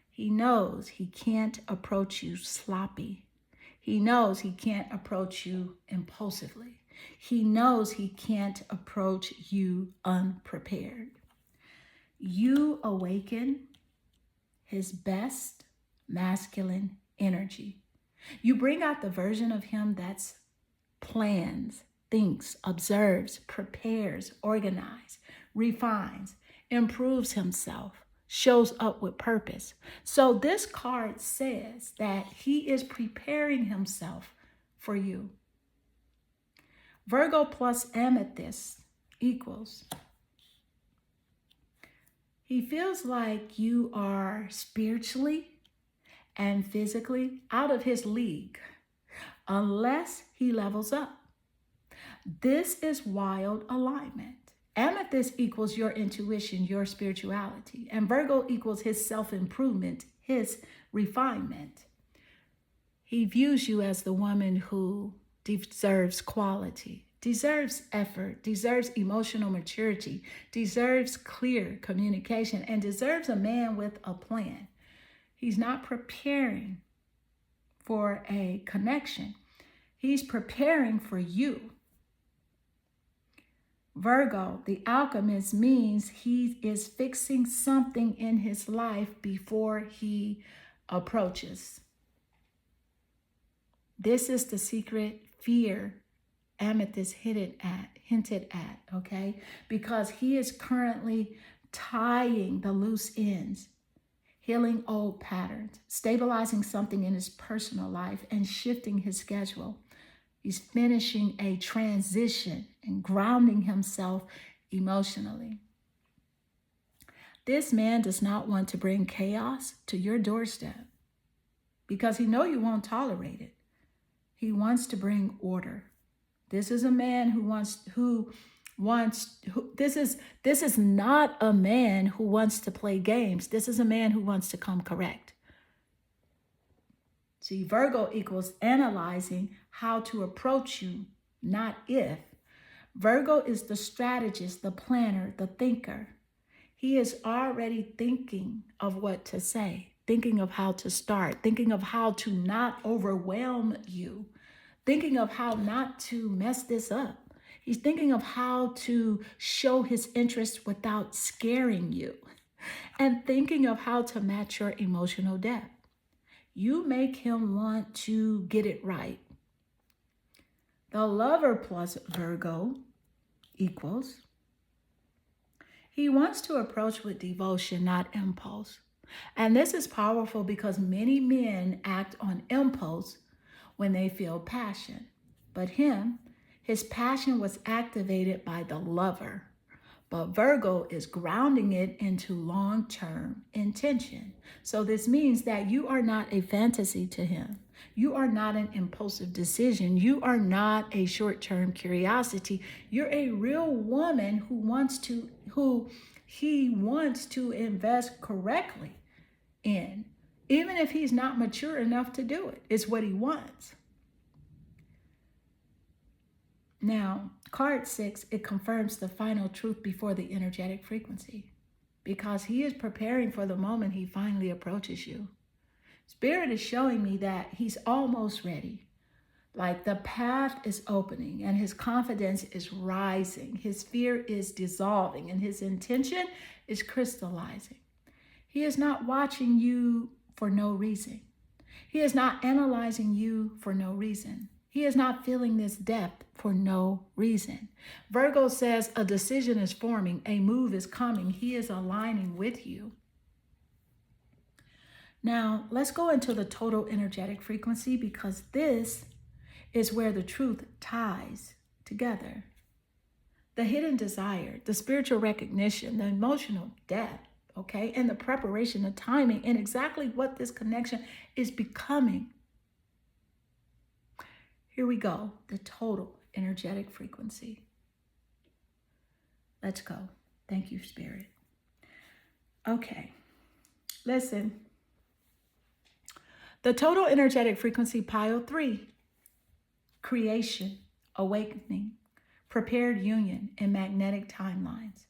He knows he can't approach you sloppy. He knows he can't approach you impulsively. He knows he can't approach you unprepared. You awaken his best masculine energy. You bring out the version of him that's plans, thinks, observes, prepares, organizes, refines, improves himself, shows up with purpose. So this card says that he is preparing himself for you. Virgo plus amethyst equals, he feels like you are spiritually and physically out of his league unless he levels up. This is wild alignment. Amethyst equals your intuition, your spirituality, and Virgo equals his self-improvement, his refinement. He views you as the woman who deserves quality, deserves effort, deserves emotional maturity, deserves clear communication, and deserves a man with a plan. He's not preparing for a connection. He's preparing for you. Virgo, the alchemist, means he is fixing something in his life before he approaches. This is the secret fear Amethyst hinted at, okay? Because he is currently tying the loose ends, healing old patterns, stabilizing something in his personal life, and shifting his schedule. He's finishing a transition and grounding himself emotionally. This man does not want to bring chaos to your doorstep because he knows you won't tolerate it. He wants to bring order. This is a man this is not a man who wants to play games. This is a man who wants to come correct. See, Virgo equals analyzing how to approach you, not if. Virgo is the strategist, the planner, the thinker. He is already thinking of what to say, thinking of how to start, thinking of how to not overwhelm you, thinking of how not to mess this up. He's thinking of how to show his interest without scaring you, and thinking of how to match your emotional depth. You make him want to get it right. The lover plus Virgo equals, he wants to approach with devotion, not impulse. And this is powerful because many men act on impulse when they feel passion. But his passion was activated by the lover. But Virgo is grounding it into long-term intention. So this means that you are not a fantasy to him. You are not an impulsive decision. You are not a short-term curiosity. You're a real woman who he wants to invest correctly in, even if he's not mature enough to do it. It's what he wants. Now, card 6, it confirms the final truth before the energetic frequency, because he is preparing for the moment he finally approaches you. Spirit is showing me that he's almost ready. Like the path is opening and his confidence is rising. His fear is dissolving and his intention is crystallizing. He is not watching you for no reason. He is not analyzing you for no reason. He is not feeling this depth for no reason. Virgo says a decision is forming, a move is coming. He is aligning with you. Now, let's go into the total energetic frequency, because this is where the truth ties together. The hidden desire, the spiritual recognition, the emotional depth, okay, and the preparation, the timing, and exactly what this connection is becoming. Here we go, the total energetic frequency. Let's go. Thank you, Spirit. Okay, listen. The total energetic frequency, pile 3, creation, awakening, prepared union, and magnetic timelines.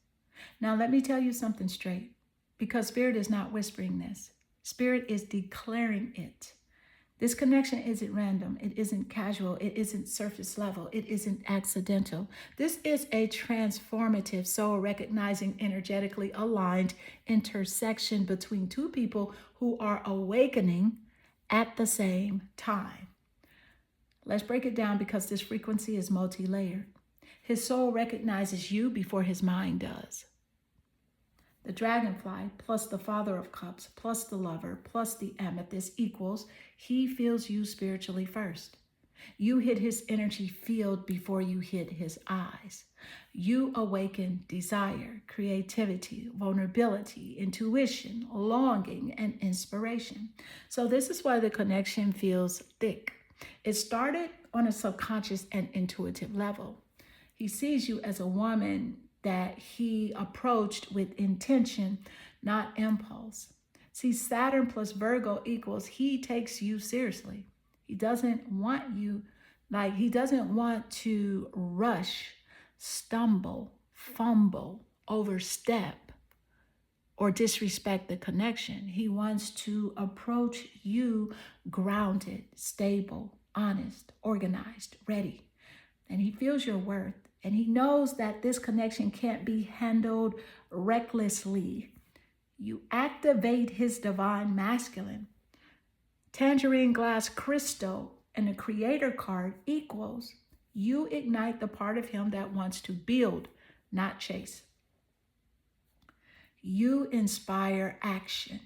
Now, let me tell you something straight, because Spirit is not whispering this. Spirit is declaring it. This connection isn't random. It isn't casual. It isn't surface level. It isn't accidental. This is a transformative, soul recognizing, energetically aligned intersection between two people who are awakening at the same time. Let's break it down, because this frequency is multi-layered. His soul recognizes you before his mind does. The dragonfly plus the Father of Cups plus the lover plus the amethyst equals he feels you spiritually first. You hit his energy field before you hit his eyes. You awaken desire, creativity, vulnerability, intuition, longing, and inspiration. So this is why the connection feels thick. It started on a subconscious and intuitive level. He sees you as a woman that he approached with intention, not impulse. See, Saturn plus Virgo equals he takes you seriously. He doesn't want you, he doesn't want to rush, stumble, fumble, overstep, or disrespect the connection. He wants to approach you grounded, stable, honest, organized, ready. And he feels your worth. And he knows that this connection can't be handled recklessly. You activate his divine masculine. Tangerine glass crystal and the creator card equals you ignite the part of him that wants to build, not chase. You inspire action,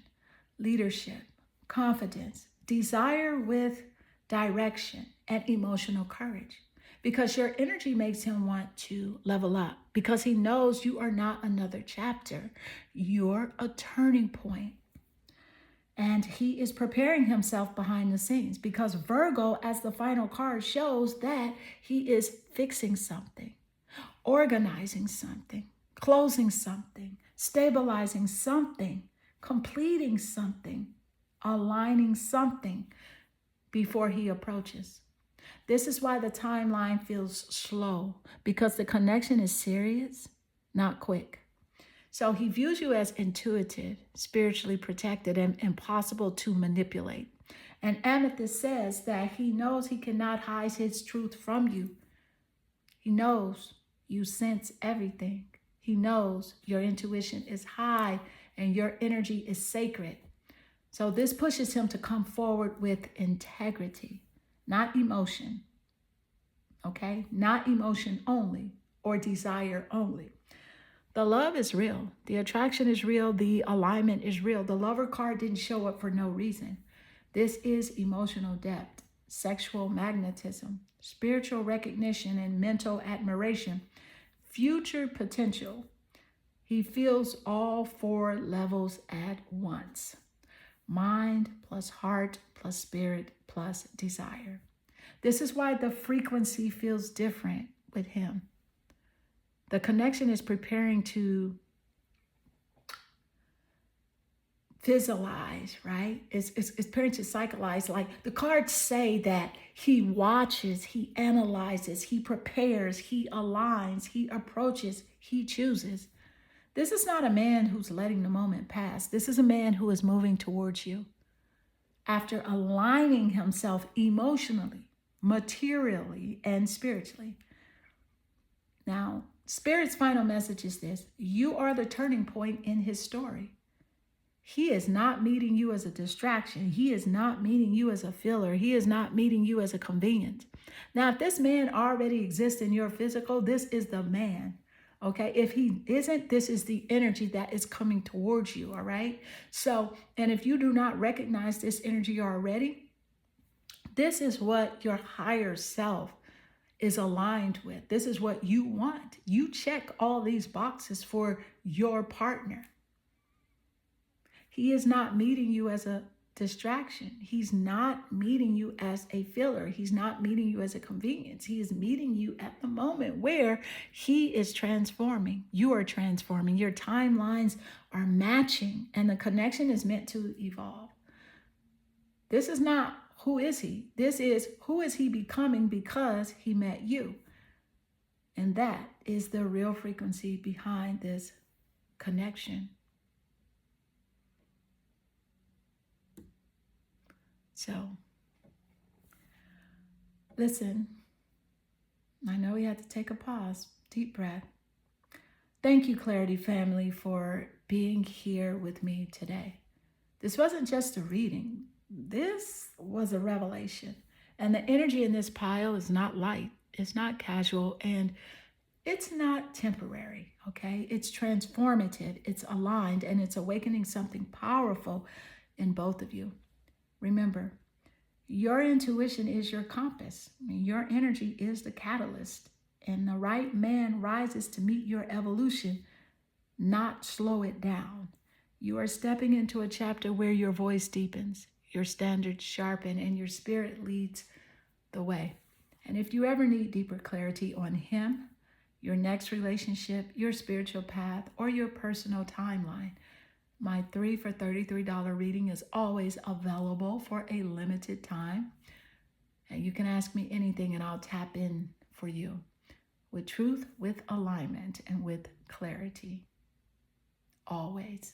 leadership, confidence, desire with direction, and emotional courage. Because your energy makes him want to level up, because he knows you are not another chapter. You're a turning point. And he is preparing himself behind the scenes, because Virgo, as the final card, shows that he is fixing something, organizing something, closing something, stabilizing something, completing something, aligning something. before he approaches. This is why the timeline feels slow, because the connection is serious, not quick. So he views you as intuitive, spiritually protected, and impossible to manipulate. And Amethyst says that he knows he cannot hide his truth from you. He knows you sense everything. He knows your intuition is high and your energy is sacred. So this pushes him to come forward with integrity, not emotion. Okay? Not emotion only or desire only. The love is real. The attraction is real. The alignment is real. The lover card didn't show up for no reason. This is emotional depth, sexual magnetism, spiritual recognition, and mental admiration. Future potential. He feels all 4 levels at once. Mind plus heart plus spirit plus desire. This is why the frequency feels different with him. The connection is preparing to visualize, right? It's preparing to psycholize. Like the cards say that he watches, he analyzes, he prepares, he aligns, he approaches, he chooses. This is not a man who's letting the moment pass. This is a man who is moving towards you after aligning himself emotionally, materially, and spiritually. Now, Spirit's final message is this: you are the turning point in his story. He is not meeting you as a distraction. He is not meeting you as a filler. He is not meeting you as a convenience. Now, if this man already exists in your physical, this is the man. Okay, if he isn't, this is the energy that is coming towards you. All right. So, and if you do not recognize this energy already, this is what your higher self is aligned with. This is what you want. You check all these boxes for your partner. He is not meeting you as a distraction. He's not meeting you as a filler. He's not meeting you as a convenience. He is meeting you at the moment where he is transforming. You are transforming. Your timelines are matching, and the connection is meant to evolve. This is not who is he? This is who is he becoming because he met you. And that is the real frequency behind this connection. So, listen, I know we had to take a pause, deep breath. Thank you, Clarity family, for being here with me today. This wasn't just a reading. This was a revelation. And the energy in this pile is not light. It's not casual. And it's not temporary, okay? It's transformative. It's aligned. And it's awakening something powerful in both of you. Remember, your intuition is your compass. Your energy is the catalyst. And the right man rises to meet your evolution, not slow it down. You are stepping into a chapter where your voice deepens, your standards sharpen, and your spirit leads the way. And if you ever need deeper clarity on him, your next relationship, your spiritual path, or your personal timeline, my 3 for $33 reading is always available for a limited time. And you can ask me anything and I'll tap in for you with truth, with alignment, and with clarity. Always.